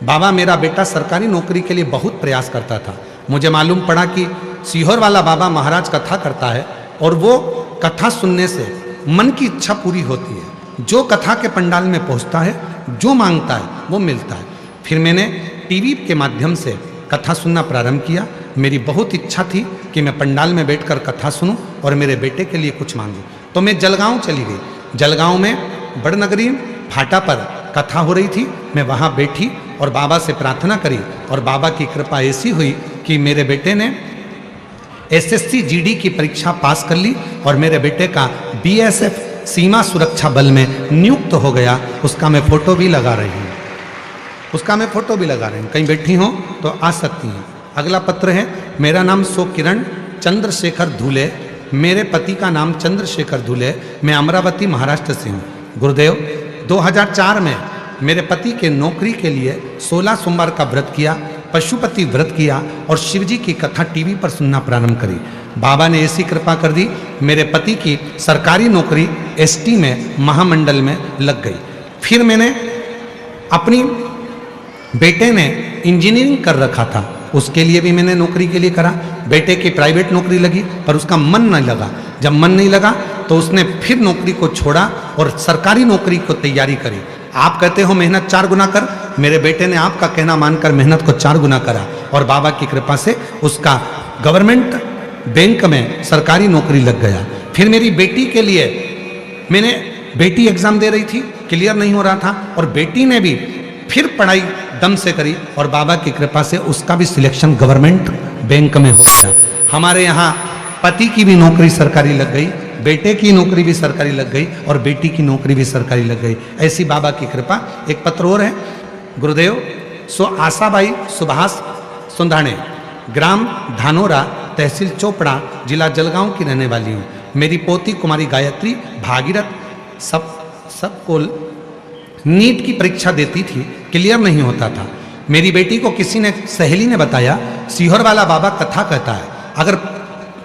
बाबा मेरा बेटा सरकारी नौकरी के लिए बहुत प्रयास करता था। मुझे मालूम पड़ा कि सीहोर वाला बाबा महाराज कथा करता है और वो कथा सुनने से मन की इच्छा पूरी होती है। जो कथा के पंडाल में पहुंचता है, जो मांगता है वो मिलता है। फिर मैंने टीवी के माध्यम से कथा सुनना प्रारंभ किया। मेरी बहुत इच्छा थी कि मैं पंडाल में बैठकर कथा सुनूं और मेरे बेटे के लिए कुछ मांगूं। तो मैं जलगांव चली गई। जलगांव में बड़नगरी फाटा पर कथा हो रही थी, मैं वहाँ बैठी और बाबा से प्रार्थना करी और बाबा की कृपा ऐसी हुई कि मेरे बेटे ने एसएससी जीडी की परीक्षा पास कर ली और मेरे बेटे का बीएसएफ सीमा सुरक्षा बल में नियुक्त हो गया। उसका मैं फोटो भी लगा रही हूँ, कहीं बैठी हो तो आ सकती हैं। अगला पत्र है, मेरा नाम किरण चंद्रशेखर धुले, मेरे पति का नाम चंद्रशेखर धुले, मैं अमरावती महाराष्ट्र से हूँ। गुरुदेव, 2004 में मेरे पति के नौकरी के लिए 16 सोमवार का व्रत किया, पशुपति व्रत किया और शिवजी की कथा टीवी पर सुनना प्रारंभ करी। बाबा ने ऐसी कृपा कर दी, मेरे पति की सरकारी नौकरी एसटी में महामंडल में लग गई। फिर मैंने अपनी बेटे ने इंजीनियरिंग कर रखा था, उसके लिए भी मैंने नौकरी के लिए करा। बेटे की प्राइवेट नौकरी लगी पर उसका मन नहीं लगा। जब मन नहीं लगा तो उसने फिर नौकरी को छोड़ा और सरकारी नौकरी को तैयारी करी। आप कहते हो मेहनत 4 गुना कर, मेरे बेटे ने आपका कहना मानकर मेहनत को 4 गुना करा और बाबा की कृपा से उसका गवर्नमेंट बैंक में सरकारी नौकरी लग गया। फिर मेरी बेटी के लिए मैंने बेटी एग्जाम दे रही थी, क्लियर नहीं हो रहा था और बेटी ने भी फिर पढ़ाई दम से करी और बाबा की कृपा से उसका भी सिलेक्शन गवर्नमेंट बैंक में हो गया। हमारे यहाँ पति की भी नौकरी सरकारी लग गई, बेटे की नौकरी भी सरकारी लग गई और बेटी की नौकरी भी सरकारी लग गई। ऐसी बाबा की कृपा। एक पत्र और है, गुरुदेव, आशाबाई सुभाष सुंधाणे, ग्राम धानोरा, तहसील चोपड़ा, जिला जलगांव की रहने वाली हूँ। मेरी पोती कुमारी गायत्री भागीरथ सबको नीट की परीक्षा देती थी, क्लियर नहीं होता था। मेरी बेटी को किसी ने, सहेली ने बताया, सीहोर वाला बाबा कथा कहता है, अगर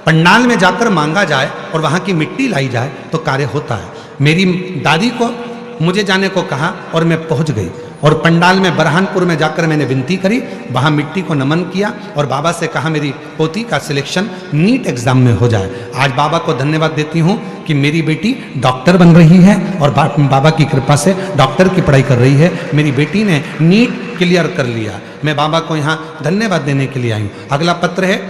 पंडाल में जाकर मांगा जाए और वहाँ की मिट्टी लाई जाए तो कार्य होता है। मेरी दादी को मुझे जाने को कहा और मैं पहुँच गई और पंडाल में बरहानपुर में जाकर मैंने विनती करी, वहाँ मिट्टी को नमन किया और बाबा से कहा मेरी पोती का सिलेक्शन नीट एग्जाम में हो जाए। आज बाबा को धन्यवाद देती हूँ कि मेरी बेटी डॉक्टर बन रही है और बाबा की कृपा से डॉक्टर की पढ़ाई कर रही है। मेरी बेटी ने नीट क्लियर कर लिया। मैं बाबा को यहाँ धन्यवाद देने के लिए आई हूँ। अगला पत्र है,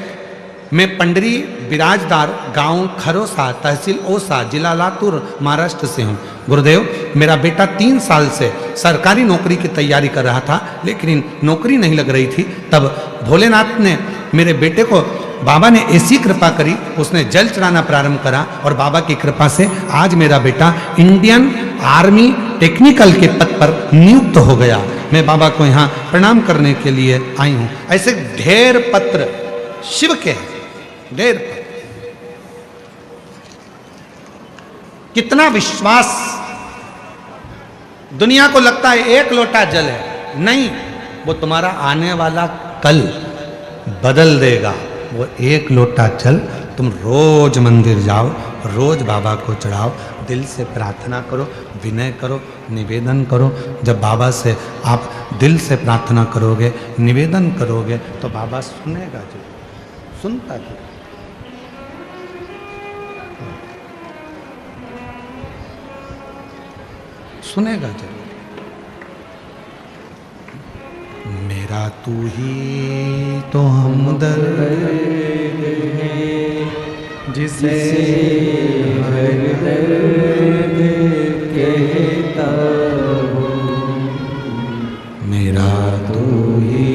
मैं पंडरी बिराजदार, गांव खरोसा, तहसील ओसा, जिला लातूर, महाराष्ट्र से हूँ। गुरुदेव, मेरा बेटा 3 साल से सरकारी नौकरी की तैयारी कर रहा था लेकिन नौकरी नहीं लग रही थी। तब भोलेनाथ ने मेरे बेटे को, बाबा ने ऐसी कृपा करी, उसने जल चढ़ाना प्रारंभ करा और बाबा की कृपा से आज मेरा बेटा इंडियन आर्मी टेक्निकल के पद पर नियुक्त हो गया। मैं बाबा को यहाँ प्रणाम करने के लिए आई हूँ। ऐसे ढेर पत्र शिव के हैं, ढेर पत्र। कितना विश्वास। दुनिया को लगता है 1 लोटा जल है, नहीं, वो तुम्हारा आने वाला कल बदल देगा। वो 1 लोटा जल तुम रोज मंदिर जाओ, रोज बाबा को चढ़ाओ, दिल से प्रार्थना करो, विनय करो, निवेदन करो। जब बाबा से आप दिल से प्रार्थना करोगे, निवेदन करोगे तो बाबा सुनेगा, जो सुनता जो। सुनेगा जरूर। मेरा तू ही तो हमदर्द है, जिसे हर दर्द कहता हूँ। मेरा तू ही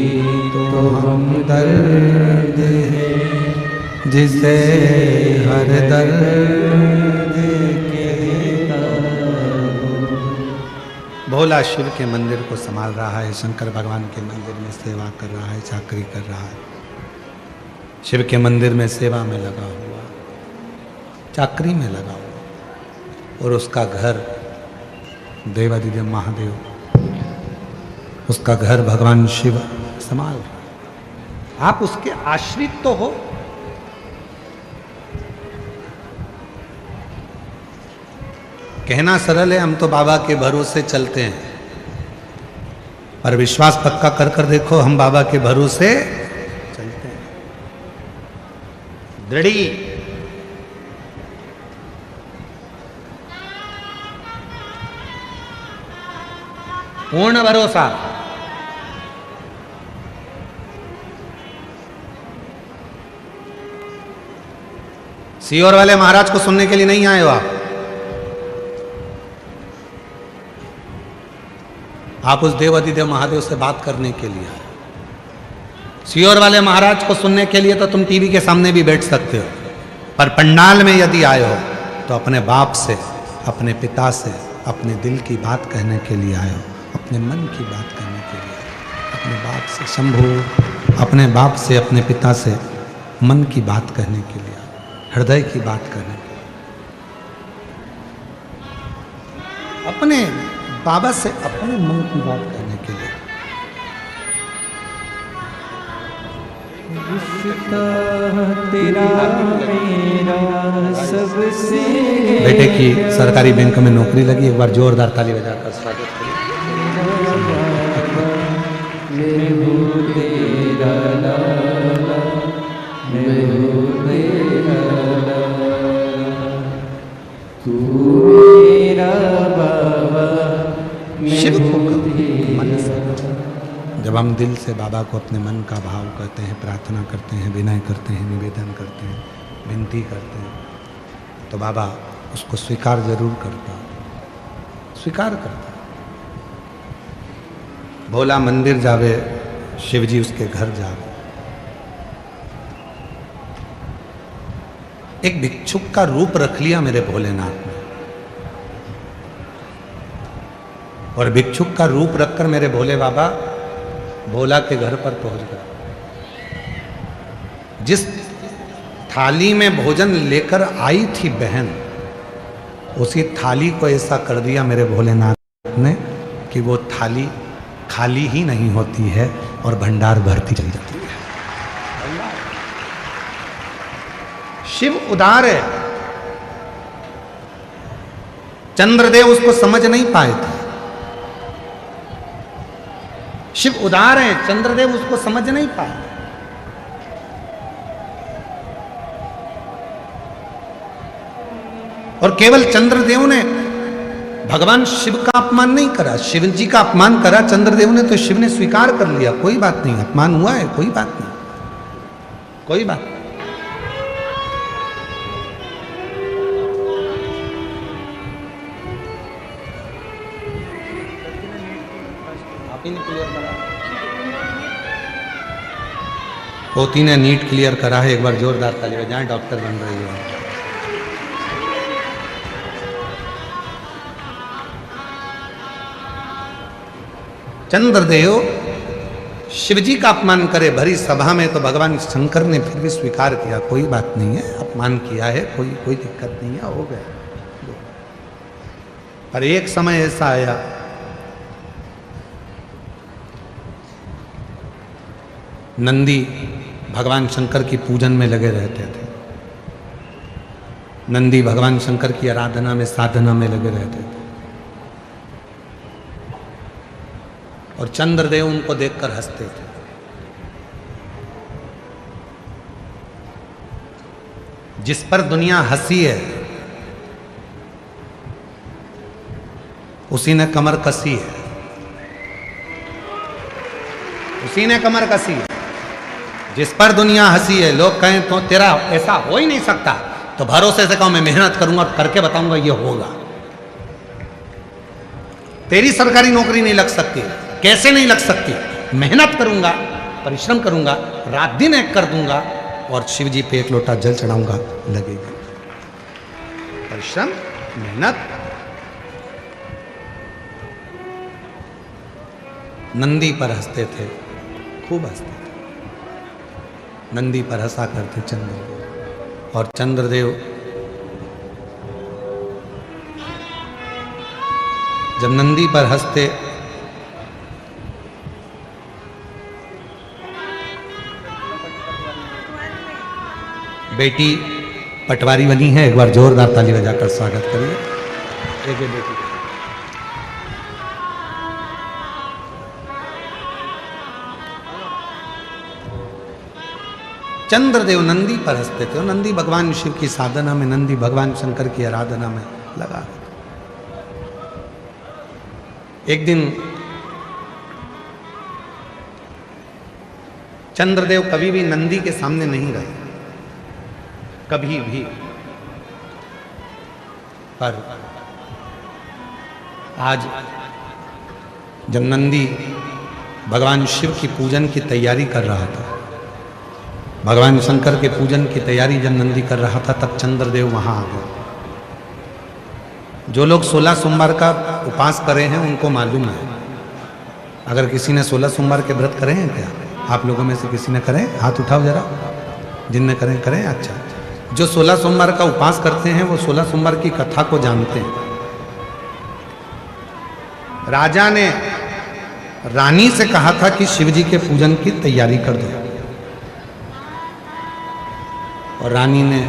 तो हमदर्द है, जिसे हर दर्द कहता हूँ। भोला शिव के मंदिर को संभाल रहा है, शंकर भगवान के मंदिर में सेवा कर रहा है, चाकरी कर रहा है। शिव के मंदिर में सेवा में लगा हुआ, चाकरी में लगा हुआ, और उसका घर देवादिदेव महादेव, उसका घर भगवान शिव संभाल रहा है। आप उसके आश्रित तो हो। कहना सरल है, हम तो बाबा के भरोसे चलते हैं, पर विश्वास पक्का कर कर देखो, हम बाबा के भरोसे चलते हैं। दृढ़ी पूर्ण भरोसा। सीहोर वाले महाराज को सुनने के लिए नहीं आए हो आप। आप उस देव अधिदेव महादेव से बात करने के लिए आए। सियोर वाले महाराज को सुनने के लिए तो तुम टीवी के सामने भी बैठ सकते हो, पर पंडाल में यदि आए हो तो अपने बाप से, अपने पिता से, अपने दिल की बात कहने के लिए आए हो, अपने मन की बात कहने के लिए, अपने बाप से शंभू, अपने बाप से, अपने पिता से मन की बात कहने के लिए, हृदय की बात करने के लिए, अपने बाबा से अपने मन की बात करने के लिए। तेरा मेरा सबसे। बेटे की सरकारी बैंक में नौकरी लगी, एक बार जोरदार ताली बजाकर स्वागत करिए। मैं हूँ तेरा लाला, मैं हूँ तेरा लाला, तू मेरा बाबा। शिव को मन से, जब हम दिल से बाबा को अपने मन का भाव करते हैं, प्रार्थना करते हैं, विनय करते हैं, निवेदन करते हैं, विनती करते हैं, तो बाबा उसको स्वीकार जरूर करता, स्वीकार करता। भोला मंदिर जावे, शिव जी उसके घर जावे। एक भिक्षुक का रूप रख लिया मेरे भोलेनाथ ने, और भिक्षुक का रूप रखकर मेरे भोले बाबा भोला के घर पर पहुंच गए। जिस थाली में भोजन लेकर आई थी बहन, उसी थाली को ऐसा कर दिया मेरे भोलेनाथ ने कि वो थाली खाली ही नहीं होती है और भंडार भरती चली जाती है। शिव उदार है। चंद्रदेव उसको समझ नहीं पाए थे। शिव उदार है, चंद्रदेव उसको समझ नहीं पाए। और केवल चंद्रदेव ने भगवान शिव का अपमान नहीं करा, शिव जी का अपमान करा चंद्रदेव ने, तो शिव ने स्वीकार कर लिया, कोई बात नहीं, अपमान हुआ है, कोई बात नहीं, कोई बात नहीं। आप ही ने क्लियर करा, पोती ने नीट क्लियर करा है। एक बार जोरदार ताली बजाएं, डॉक्टर बन रही है। चंद्रदेव शिवजी का अपमान करे भरी सभा में, तो भगवान शंकर ने फिर भी स्वीकार किया, कोई बात नहीं है, अपमान किया है, कोई दिक्कत नहीं है, हो गया। पर एक समय ऐसा आया, नंदी भगवान शंकर की पूजन में लगे रहते थे। नंदी भगवान शंकर की आराधना में, साधना में लगे रहते थे, और चंद्रदेव उनको देखकर हंसते थे। जिस पर दुनिया हंसी है, उसी ने कमर कसी है, उसी ने कमर कसी है। जिस पर दुनिया हंसी है, लोग कहें तो तेरा ऐसा हो ही नहीं सकता, तो भरोसे से कहो मैं मेहनत करूंगा और करके बताऊंगा ये होगा। तेरी सरकारी नौकरी नहीं लग सकती, कैसे नहीं लग सकती, मेहनत करूंगा, परिश्रम करूंगा, रात दिन एक कर दूंगा, और शिव जी पे एक लोटा जल चढ़ाऊंगा, लगेगा। परिश्रम, मेहनत। नंदी पर हंसते थे, खूब हंसते थे। नंदी पर हंसा करते चंद्रदेव, और चंद्रदेव जब नंदी पर हंसते, बेटी पटवारी बनी है, एक बार जोरदार ताली बजाकर स्वागत करिए। एक बेटी चंद्रदेव नंदी पर हंसते थे, और नंदी भगवान शिव की साधना में, नंदी भगवान शंकर की आराधना में लगा। एक दिन चंद्रदेव कभी भी नंदी के सामने नहीं रहे, कभी भी। पर आज जब नंदी भगवान शिव की पूजन की तैयारी कर रहा था, भगवान शंकर के पूजन की तैयारी जब नंदी कर रहा था, तब चंद्रदेव वहां आ गए। जो लोग 16 सोमवार का उपास करे हैं उनको मालूम है। अगर किसी ने 16 सोमवार के व्रत करे हैं क्या? आप लोगों में से किसी ने करें? हाथ उठाओ जरा, जिनने करें करें। अच्छा, जो 16 सोमवार का उपास करते हैं वो 16 सोमवार की कथा को जानते हैं। राजा ने रानी से कहा था कि शिव जी के पूजन की तैयारी कर दो, और रानी ने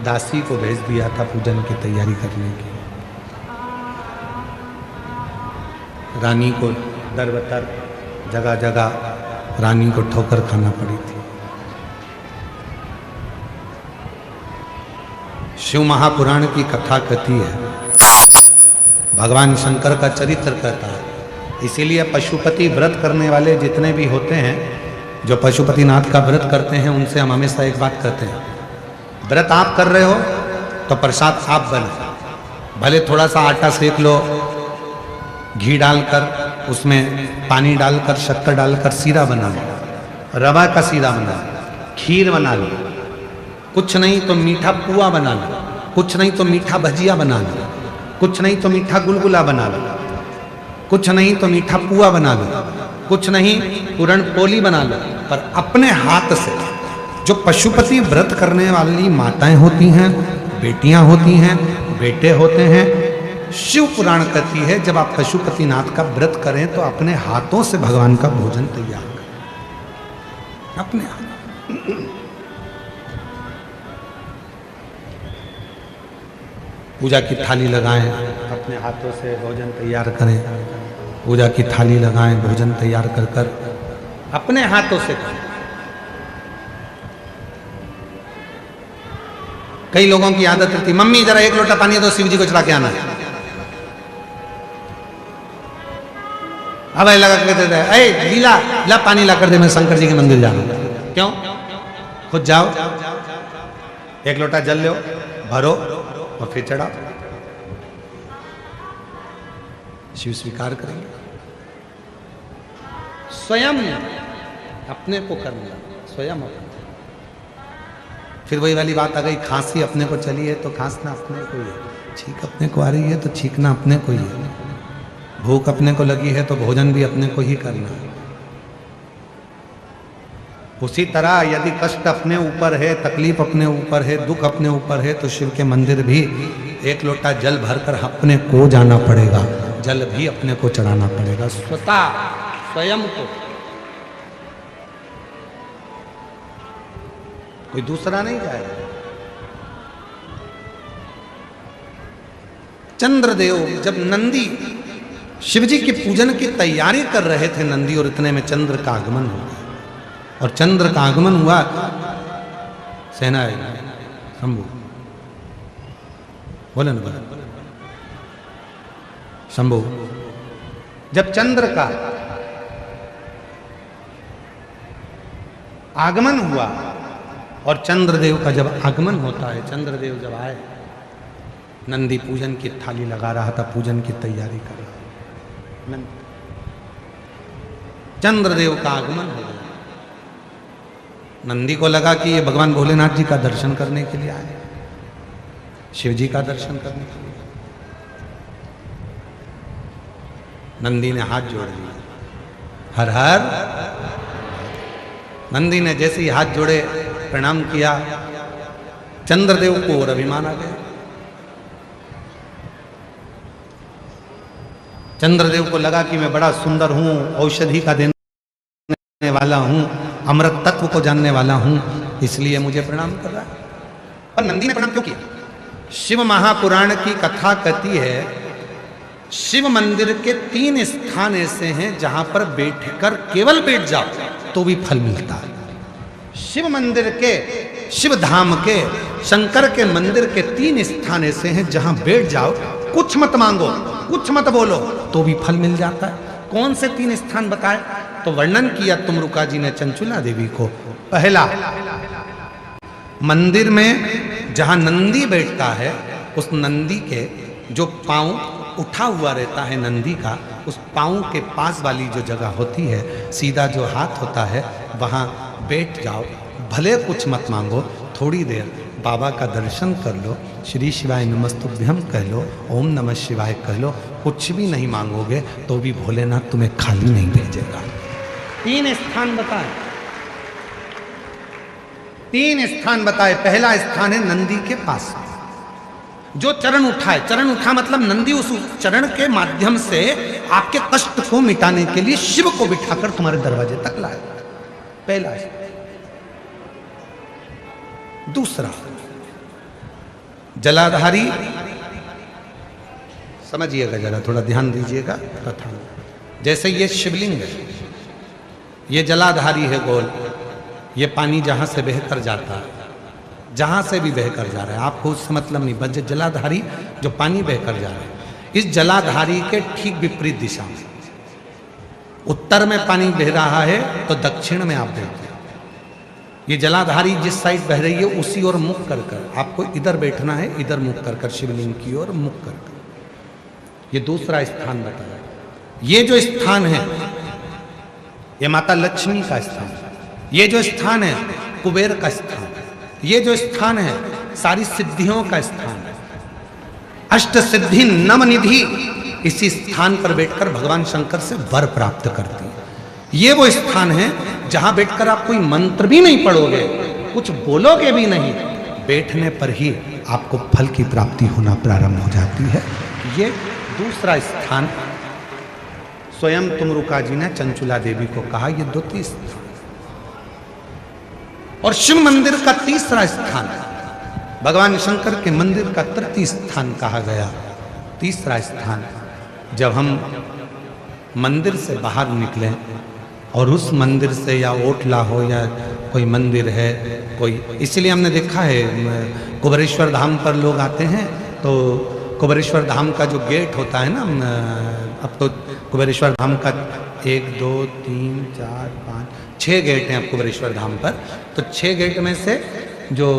दासी को भेज दिया था पूजन की तैयारी करने की। रानी को दर बतर जगह जगह रानी को ठोकर खाना पड़ी थी। शिव महापुराण की कथा कहती है, भगवान शंकर का चरित्र कहता है। इसीलिए पशुपति व्रत करने वाले जितने भी होते हैं, जो पशुपतिनाथ का व्रत करते हैं, उनसे हम हमेशा एक बात कहते हैं, व्रत आप कर रहे हो तो प्रसाद आप बने। भले थोड़ा सा आटा सेक लो, घी डालकर उसमें पानी डालकर शक्कर डालकर सीरा बना लो, रवा का सीरा बना लो, खीर बना लो, कुछ नहीं तो मीठा पुआ बना लो, कुछ नहीं तो मीठा भजिया बना लो, कुछ नहीं तो मीठा गुलगुला बना लो, कुछ नहीं तो मीठा पुआ बना लो, कुछ नहीं पूरण पोली बना लो। पर अपने हाथ से जो पशुपति व्रत करने वाली माताएं होती हैं, बेटियां होती हैं, बेटे होते हैं, शिव पुराण कहती है जब आप पशुपतिनाथ का व्रत करें तो अपने हाथों से भगवान का भोजन तैयार करें, अपने हाथ। पूजा की थाली लगाएं, अपने हाथों से भोजन तैयार करें। पूजा की थाली लगाएं, भोजन तैयार कर कर अपने हाथों से करें। कई लोगों की आदत रहती, मम्मी जरा एक लोटा पानी दो, शिव जी को चढ़ा के आना है। अब लगा के देते हैं, अरे लीला ला पानी ला कर दे, मैं शंकर जी के मंदिर जा रहा हूं। क्यों? खुद जाओ, एक लोटा जल लो, भरो और फिर चढ़ाओ। शिव स्वीकार करेंगे। स्वयं अपने को करना, स्वयं अपने। फिर वही वाली बात आ गई, खांसी अपने को चली है तो खांसना अपने को ही है, छींक अपने को आ रही है तो छींकना अपने को ही है, भूख अपने को लगी है तो भोजन भी अपने को ही करना है। उसी तरह यदि कष्ट अपने ऊपर है, तकलीफ अपने ऊपर है, दुख अपने ऊपर है, तो शिव के मंदिर भी एक लोटा जल भरकर अपने को जाना पड़ेगा, जल भी अपने को चढ़ाना पड़ेगा, स्वतः स्वयं को, कोई दूसरा नहीं जाएगा। चंद्रदेव जब नंदी शिव जी के पूजन की तैयारी कर रहे थे, नंदी, और इतने में चंद्र का आगमन हो गया। और चंद्र का आगमन हुआ, सेना आई, शंभु बोले न, बोले शंभु। जब चंद्र का आगमन हुआ, और चंद्रदेव का जब आगमन होता है, चंद्रदेव जब आए, नंदी पूजन की थाली लगा रहा था, पूजन की तैयारी कर रहा था। चंद्रदेव का आगमन हो गया। नंदी को लगा कि ये भगवान भोलेनाथ जी का दर्शन करने के लिए आए, शिव जी का दर्शन करने के लिए। नंदी ने हाथ जोड़ लिया, हर हर। नंदी ने जैसे ही हाथ जोड़े, प्रणाम किया, चंद्रदेव को और अभिमान आ गया। चंद्रदेव को लगा कि मैं बड़ा सुंदर हूं, औषधि का देने वाला हूं, अमृत तत्व को जानने वाला हूं, इसलिए मुझे प्रणाम कर रहा है। और नंदी ने प्रणाम क्यों किया? शिव महापुराण की कथा कहती है, शिव मंदिर के 3 स्थान ऐसे हैं जहां पर बैठकर केवल बैठ जाओ तो भी फल मिलता है। शिव मंदिर के, शिव धाम के, शंकर के मंदिर के 3 स्थान ऐसे हैं जहां बैठ जाओ, कुछ मत मांगो, कुछ मत बोलो, तो भी फल मिल जाता है। कौन से 3 स्थान बताए? तो वर्णन किया तुमरुका जी ने चंचुला देवी को। पहला, मंदिर में जहां नंदी बैठता है, उस नंदी के जो पांव उठा हुआ रहता है नंदी का, उस पाँव के पास वाली जो जगह होती है, सीधा जो हाथ होता है, वहाँ बैठ जाओ। भले कुछ मत मांगो, थोड़ी देर बाबा का दर्शन कर लो, श्री शिवाय नमस्तुभ्यम कह लो, ओम नमः शिवाय कह लो। कुछ भी नहीं मांगोगे तो भी भोलेनाथ तुम्हें खाली नहीं भेजेगा। 3 स्थान बताए, 3 स्थान बताए। पहला स्थान है नंदी के पास, जो चरण उठाए। चरण उठा मतलब नंदी उस चरण के माध्यम से आपके कष्ट को मिटाने के लिए शिव को बिठाकर तुम्हारे दरवाजे तक लाए। पहला। दूसरा, जलाधारी, समझिएगा जरा, थोड़ा ध्यान दीजिएगा कथा में। जैसे ये शिवलिंग है, ये जलाधारी है गोल, ये पानी जहां से बहकर जाता है, जहां से भी बहकर जा रहा है, आपको उससे मतलब नहीं, बस जलाधारी जो पानी बहकर जा रहा है, इस जलाधारी के ठीक विपरीत दिशा में, उत्तर में पानी बह रहा है तो दक्षिण में आप बैठे। ये जलाधारी जिस साइड बह रही है उसी ओर मुख कर कर आपको इधर बैठना है, इधर मुख कर कर शिवलिंग की ओर मुख कर कर। ये दूसरा स्थान बताया। ये जो स्थान है ये माता लक्ष्मी का स्थान है, ये जो स्थान है कुबेर का स्थान है, ये जो स्थान है सारी सिद्धियों का स्थान है, अष्ट सिद्धि नवनिधि इसी स्थान पर बैठकर भगवान शंकर से वर प्राप्त करती है। ये वो स्थान है जहां बैठकर आप कोई मंत्र भी नहीं पढ़ोगे, कुछ बोलोगे भी नहीं, बैठने पर ही आपको फल की प्राप्ति होना प्रारंभ हो जाती है। ये दूसरा स्थान स्वयं तुमरुका जी ने चंचुला देवी को कहा, ये द्वितीय स्थान। और शिव मंदिर का तीसरा स्थान भगवान शंकर के मंदिर का तृतीय स्थान कहा गया। तीसरा स्थान, जब हम मंदिर से बाहर निकले और उस मंदिर से या ओटला हो या कोई मंदिर है कोई, इसलिए हमने देखा है कुबेरेश्वर धाम पर लोग आते हैं तो कुबेरेश्वर धाम का जो गेट होता है ना, अब तो कुबेरेश्वर धाम का 1 2 3 4 5 6 गेट हैं अब कुबेरेश्वर धाम पर। तो 6 गेट में से जो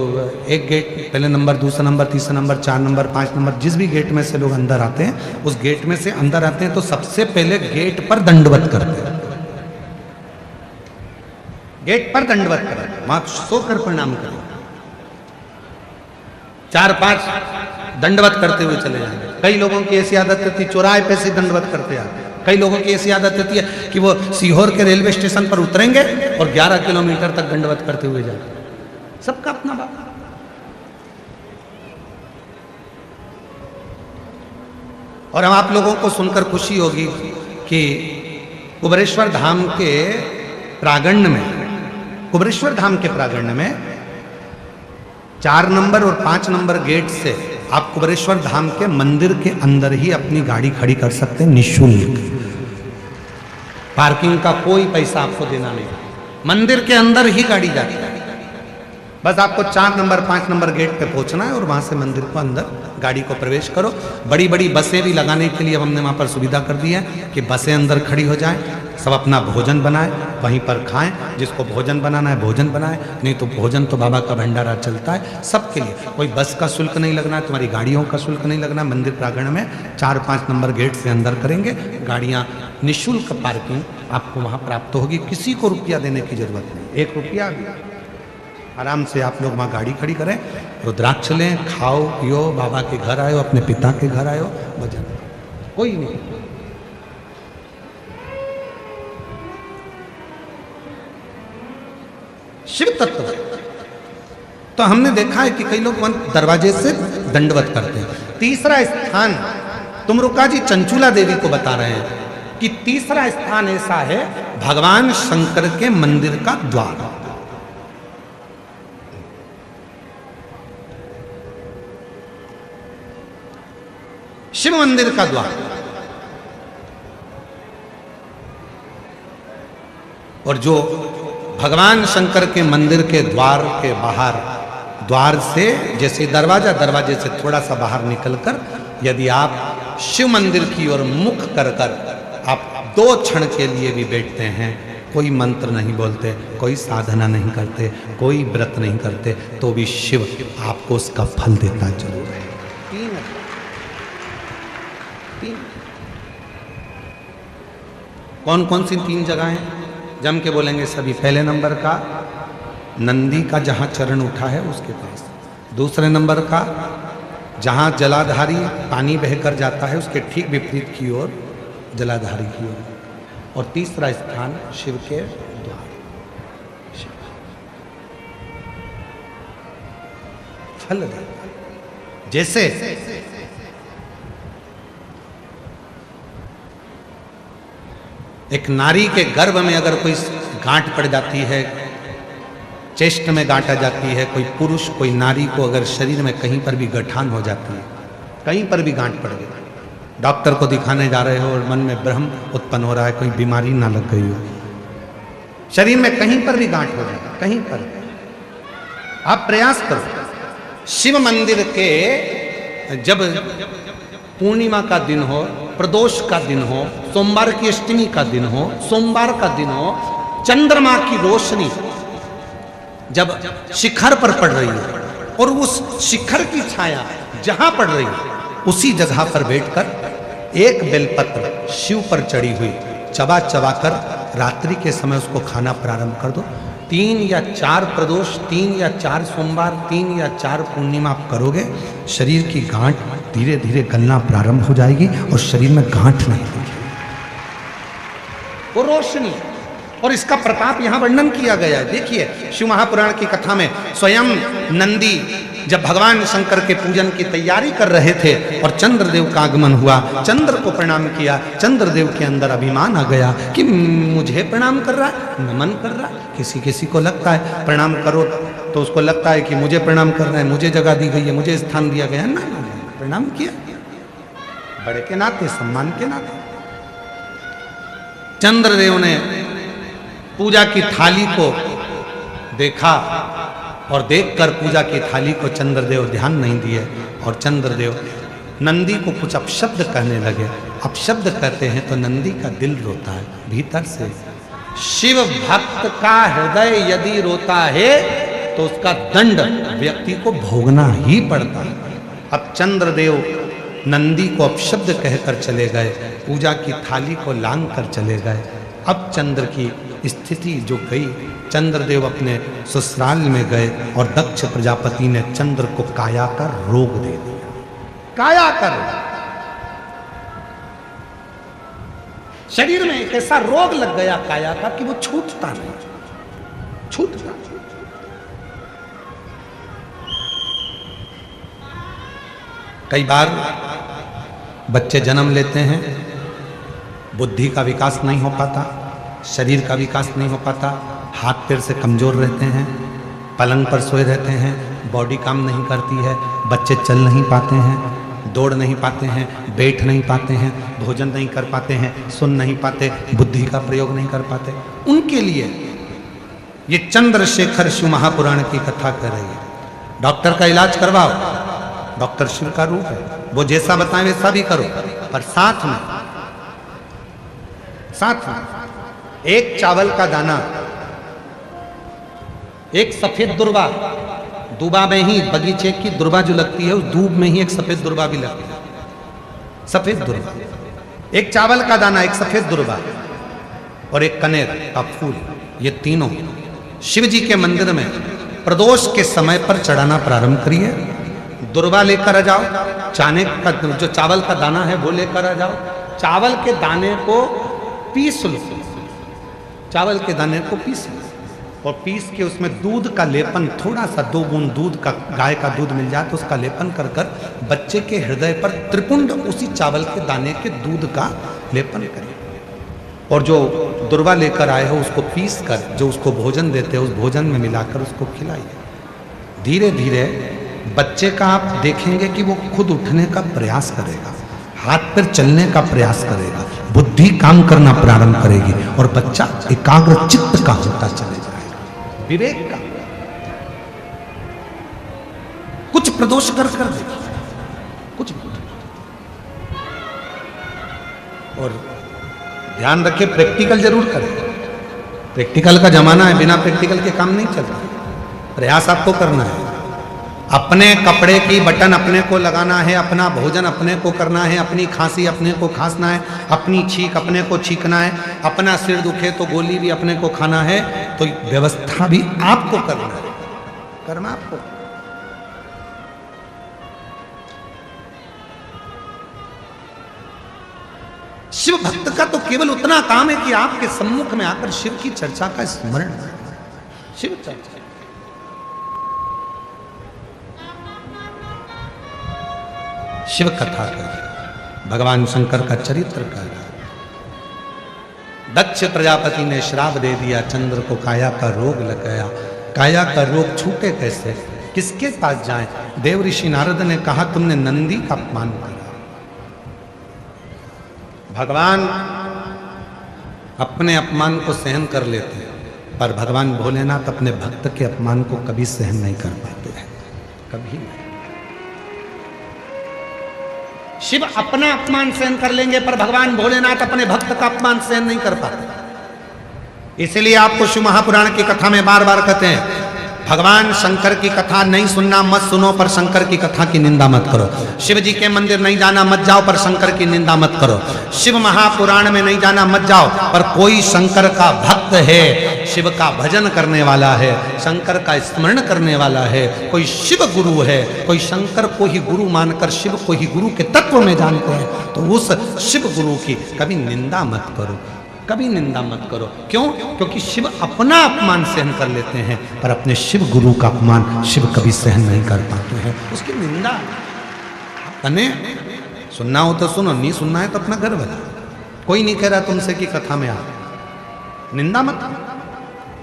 एक गेट, पहले नंबर, दूसरा नंबर, तीसरा नंबर, 4 नंबर, 5 नंबर, जिस भी गेट में से लोग अंदर आते हैं, उस गेट में से अंदर आते हैं तो सबसे पहले गेट पर दंडवत करते हैं, गेट पर दंडवत करें, वहां सोकर प्रणाम करें, 4-5 दंडवत करते हुए चले जाएंगे। कई लोगों की ऐसी आदत रहती है चौराहे पे से दंडवत करते आते, कई लोगों की ऐसी आदत रहती है कि वो सीहोर के रेलवे स्टेशन पर उतरेंगे और 11 किलोमीटर तक दंडवत करते हुए जाएंगे। सबका अपना बात। और हम आप लोगों को सुनकर खुशी होगी कि कुबेरेश्वर धाम के प्रांगण में, कुबेरेश्वर धाम के प्रांगण में 4 नंबर और 5 नंबर गेट से आप कुबेरेश्वर धाम के मंदिर के अंदर ही अपनी गाड़ी खड़ी कर सकते हैं निःशुल्क। पार्किंग का कोई पैसा आपको देना नहीं, मंदिर के अंदर ही गाड़ी जाती है। बस आपको 4 नंबर 5 नंबर गेट पे पहुंचना है और वहां से मंदिर को अंदर गाड़ी को प्रवेश करो। बड़ी बड़ी बसें भी लगाने के लिए हमने वहां पर सुविधा कर दी है कि बसें अंदर खड़ी हो जाएं, सब अपना भोजन बनाए, वहीं पर खाएं, जिसको भोजन बनाना है भोजन बनाए, नहीं तो भोजन तो बाबा का भंडारा चलता है सबके लिए। कोई बस का शुल्क नहीं लगना, तुम्हारी गाड़ियों का शुल्क नहीं लगना। मंदिर प्रांगण में 4-5 नंबर गेट से अंदर करेंगे, गाड़ियाँ निःशुल्क पार्किंग आपको वहाँ प्राप्त होगी, किसी को रुपया देने की जरूरत नहीं, 1 रुपया भी। आराम से आप लोग वहाँ गाड़ी खड़ी करें, रुद्राक्ष लें, खाओ पियो, बाबा के घर आयो, अपने पिता के घर आयो, भजन, कोई नहीं। शिव तत्व तो हमने देखा है कि कई लोग दरवाजे से दंडवत करते हैं। तीसरा स्थान तुमरुका जी चंचुला देवी को बता रहे हैं कि तीसरा स्थान ऐसा है भगवान शंकर के मंदिर का द्वार। शिव मंदिर का द्वार, और जो भगवान शंकर के मंदिर के द्वार के बाहर, द्वार से जैसे दरवाजा, दरवाजे से थोड़ा सा बाहर निकलकर यदि आप शिव मंदिर की ओर मुख कर कर आप 2 क्षण के लिए भी बैठते हैं, कोई मंत्र नहीं बोलते, कोई साधना नहीं करते, कोई व्रत नहीं करते, तो भी शिव आपको उसका फल देता जरूर है। कौन कौन सी 3 जगहें जम के बोलेंगे सभी। पहले नंबर का नंदी का जहाँ चरण उठा है उसके पास, दूसरे नंबर का जहाँ जलाधारी पानी बहकर जाता है उसके ठीक विपरीत की ओर जलाधारी की ओर, और तीसरा स्थान शिव के द्वार। फल देता जैसे एक नारी के गर्भ में अगर कोई गांठ पड़ जाती है, चेस्ट में गांठ आ जाती है, कोई पुरुष कोई नारी को अगर शरीर में कहीं पर भी गठान हो जाती है, कहीं पर भी गांठ पड़ गई, डॉक्टर को दिखाने जा रहे हो और मन में भ्रम उत्पन्न हो रहा है कोई बीमारी ना लग गई हो, शरीर में कहीं पर भी गांठ हो जाए, कहीं पर आप प्रयास करो। शिव मंदिर के जब पूर्णिमा का दिन हो, प्रदोष का दिन हो, सोमवार की अष्टमी का दिन हो, सोमवार का दिन हो, चंद्रमा की रोशनी जब शिखर पर पड़ रही है और उस शिखर की छाया जहां पड़ रही है उसी जगह पर बैठकर एक बेलपत्र शिव पर चढ़ी हुई चबा चबा कर रात्रि के समय उसको खाना प्रारंभ कर दो। 3 या 4 प्रदोष, 3 या 4 सोमवार, 3 या 4 पूर्णिमा आप करोगे, शरीर की गांठ धीरे धीरे गलना प्रारंभ हो जाएगी और शरीर में गांठ नहीं दिखेगी, वो रोशनी। और इसका प्रताप यहां वर्णन किया गया है। देखिए शिव महापुराण की कथा में स्वयं नंदी जब भगवान शंकर के पूजन की तैयारी कर रहे थे और चंद्रदेव का आगमन हुआ, चंद्र को प्रणाम किया, चंद्रदेव के अंदर अभिमान आ गया कि मुझे प्रणाम कर रहा है, नमन कर रहा है। किसी किसी को लगता है प्रणाम करो तो उसको लगता है कि मुझे प्रणाम करना है, मुझे जगह दी गई है, मुझे स्थान दिया गया है। ना, प्रणाम किया बड़े के नाते, सम्मान के नाते। चंद्रदेव ने पूजा की थाली को देखा और देखकर पूजा की थाली को चंद्रदेव ध्यान नहीं दिए और चंद्रदेव नंदी को कुछ अपशब्द कहने लगे। अपशब्द कहते हैं तो नंदी का दिल रोता है भीतर से। शिव भक्त का हृदय यदि रोता है तो उसका दंड व्यक्ति को भोगना ही पड़ता है। अब चंद्रदेव नंदी को अपशब्द कहकर चले गए, पूजा की थाली को लांग कर चले गए। अब चंद्र की स्थिति जो गई, चंद्रदेव अपने ससुराल में गए और दक्ष प्रजापति ने चंद्र को काया का रोग दे दिया। काया का रोग, शरीर में एक ऐसा रोग लग गया काया का कि वो छूटता नहीं, छूटता। कई बार बच्चे जन्म लेते हैं, बुद्धि का विकास नहीं हो पाता, शरीर का विकास नहीं हो पाता, हाथ पैर से कमजोर रहते हैं, पलंग पर सोए रहते हैं, बॉडी काम नहीं करती है, बच्चे चल नहीं पाते हैं, दौड़ नहीं पाते हैं, बैठ नहीं पाते हैं, भोजन नहीं कर पाते हैं, सुन नहीं पाते, बुद्धि का प्रयोग नहीं कर पाते। उनके लिए ये चंद्रशेखर शिव महापुराण की कथा कर रही है। डॉक्टर का इलाज करवाओ, डॉक्टर शिव का रूप है, वो जैसा बताएं वैसा भी करो, पर साथ में एक चावल का दाना, एक सफेद दुर्वा, दुबा में ही बगीचे की दुर्वा जो लगती है उस दूब में ही एक सफेद दुर्वा भी लगती है, सफेद दुर्वा, एक चावल का दाना, एक सफेद दुर्वा और एक कनेर का फूल, ये तीनों शिव जी के मंदिर में प्रदोष के समय पर चढ़ाना प्रारंभ करिए। दुर्वा लेकर आ जाओ, चाने का जो चावल का दाना है वो लेकर आ जाओ, चावल के दाने को पीस लो, चावल के दाने को पीस लो और पीस के उसमें दूध का लेपन, थोड़ा सा 2 बूंद दूध का, गाय का दूध मिल जाए तो उसका लेपन कर कर बच्चे के हृदय पर त्रिपुंड उसी चावल के दाने के दूध का लेपन करें और जो दुर्वा लेकर आए हो उसको पीस कर जो उसको भोजन देते हो उस भोजन में मिलाकर उसको खिलाइए। धीरे धीरे बच्चे का आप देखेंगे कि वो खुद उठने का प्रयास करेगा, हाथ पर चलने का प्रयास करेगा, बुद्धि काम करना प्रारंभ करेगी और बच्चा एकाग्र चित्त का होता चले जाएगा, विवेक का। कुछ प्रदोष कर देखिए, कुछ और ध्यान रखें, प्रैक्टिकल जरूर करें। प्रैक्टिकल का जमाना है, बिना प्रैक्टिकल के काम नहीं चलता, प्रयास आपको करना है। अपने कपड़े की बटन अपने को लगाना है, अपना भोजन अपने को करना है, अपनी खांसी अपने को खांसना है, अपनी छींक अपने को छींकना है, अपना सिर दुखे तो गोली भी अपने को खाना है, तो व्यवस्था भी आपको करना है, करना आपको। शिव भक्त का तो केवल उतना काम है कि आपके सम्मुख में आकर शिव की चर्चा का स्मरण, शिव चर्चा, शिव कथा कर, भगवान शंकर का चरित्र कर। दक्ष प्रजापति ने श्राप दे दिया, चंद्र को काया का रोग लग गया। काया का रोग छूटे कैसे, किसके पास जाएं? देव ऋषि नारद ने कहा तुमने नंदी का अपमान किया। भगवान अपने अपमान को सहन कर लेते हैं, पर भगवान भोलेनाथ अपने भक्त के अपमान को कभी सहन नहीं कर पाते हैं, कभी नहीं। शिव अपना अपमान सहन कर लेंगे, पर भगवान भोलेनाथ अपने भक्त का अपमान सहन नहीं कर पाते। इसलिए आपको शिव महापुराण की कथा में बार बार कहते हैं, भगवान शंकर की कथा नहीं सुनना मत सुनो, पर शंकर की कथा की निंदा मत करो। शिव जी के मंदिर नहीं जाना मत जाओ, पर शंकर की निंदा मत करो। शिव महापुराण में नहीं जाना मत जाओ, पर कोई शंकर का भक्त है, शिव का भजन करने वाला है, शंकर का स्मरण करने वाला है, कोई शिव गुरु है, कोई शंकर को ही गुरु मानकर शिव को ही गुरु के तत्व में जानते हैं, तो उस शिव गुरु की कभी निंदा मत करो, कभी निंदा मत करो। क्यों? क्योंकि शिव अपना अपमान सहन कर लेते हैं, पर अपने शिव गुरु का अपमान शिव कभी सहन नहीं कर पाते हैं, उसकी निंदा। अने सुनना हो तो सुनो, नहीं सुनना है तो अपना घर बना। कोई नहीं कह रहा तुमसे कि कथा में आ, निंदा मत करो,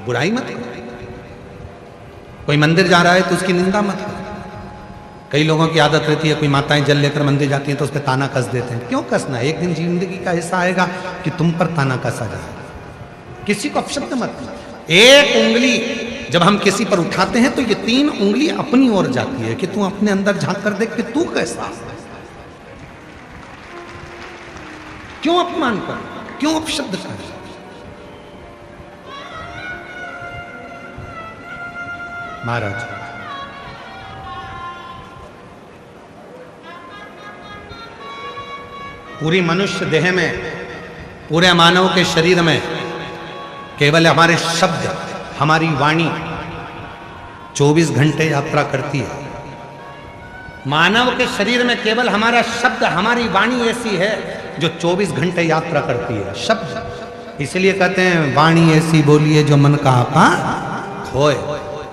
बुराई मत करो। कोई मंदिर जा रहा है तो उसकी निंदा मत करो। कई लोगों की आदत रहती है, कोई माताएं जल लेकर मंदिर जाती हैं तो उस पर ताना कस देते हैं। क्यों कसना? एक दिन जिंदगी का ऐसा आएगा कि तुम पर ताना कसा जाएगा। किसी को अपशब्द मत करो। एक उंगली जब हम किसी पर उठाते हैं तो ये 3 उंगली अपनी ओर जाती है कि तू अपने अंदर झांक कर देख कि तू कैसा। क्यों अपमान कर, क्यों अपशब्द कर? महाराज पूरी मनुष्य देह में, पूरे मानव के शरीर में केवल हमारे शब्द, हमारी वाणी 24 घंटे यात्रा करती है। मानव के शरीर में केवल हमारा शब्द, हमारी वाणी ऐसी है जो 24 घंटे यात्रा करती है। शब्द, इसलिए कहते हैं वाणी ऐसी बोलिए जो मन का आपा खोए।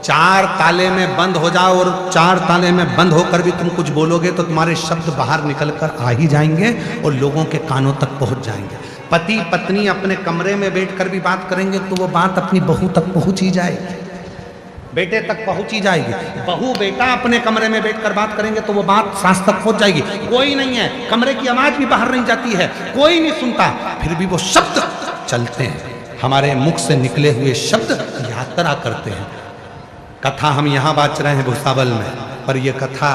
4 ताले में बंद हो जाओ और 4 ताले में बंद होकर भी तुम कुछ बोलोगे तो तुम्हारे शब्द बाहर निकलकर आ ही जाएंगे और लोगों के कानों तक पहुंच जाएंगे। पति पत्नी अपने कमरे में बैठकर भी बात करेंगे तो वो बात अपनी बहू तक पहुंच ही जाएगी, बेटे तक पहुंच ही जाएगी। बहू बेटा अपने कमरे में बैठकर बात करेंगे तो वो बात सास तक पहुंच जाएगी। कोई नहीं है, कमरे की आवाज भी बाहर नहीं जाती है, कोई नहीं सुनता, फिर भी वो शब्द चलते हैं। हमारे मुख से निकले हुए शब्द यात्रा करते हैं। कथा हम यहाँ बाँच रहे हैं भूसावल में, पर यह कथा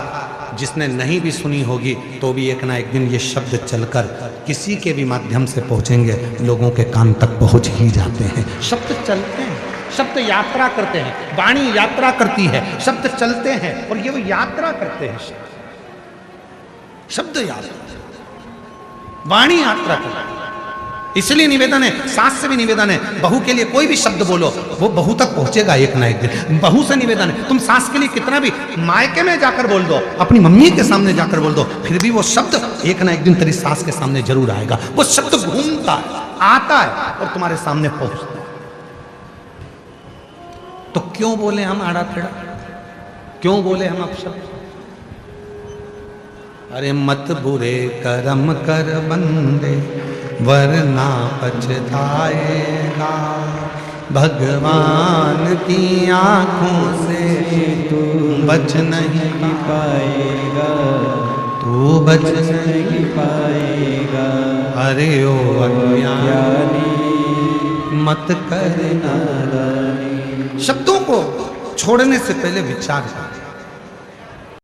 जिसने नहीं भी सुनी होगी तो भी एक ना एक दिन ये शब्द चलकर किसी के भी माध्यम से पहुँचेंगे, लोगों के कान तक पहुँच ही जाते हैं। शब्द चलते हैं, शब्द यात्रा करते हैं, वाणी यात्रा करती है, शब्द चलते हैं और ये वो यात्रा करते हैं। शब्द यात्रा, वाणी यात्रा करती है। इसलिए निवेदन है, सास से भी निवेदन है, बहू के लिए कोई भी शब्द बोलो वो बहू तक पहुंचेगा एक ना एक दिन। बहू से निवेदन है, तुम सास के लिए कितना भी मायके में जाकर बोल दो, अपनी मम्मी के सामने जाकर बोल दो, फिर भी वो शब्द एक ना एक दिन तेरी सास के सामने जरूर आएगा। वो शब्द घूमता है, आता है और तुम्हारे सामने पहुंचता है। तो क्यों बोले हम आड़ा टेढ़ा, क्यों बोले हम अपशब्द? अरे मत बुरे कर्म कर बंदे वरना पछताएगा, भगवान की आंखों से तू बच नहीं पाएगा, तू बच नहीं पाएगा। अरे ओ अज्ञानी मत कर नादानी। शब्दों को छोड़ने से पहले विचार करें।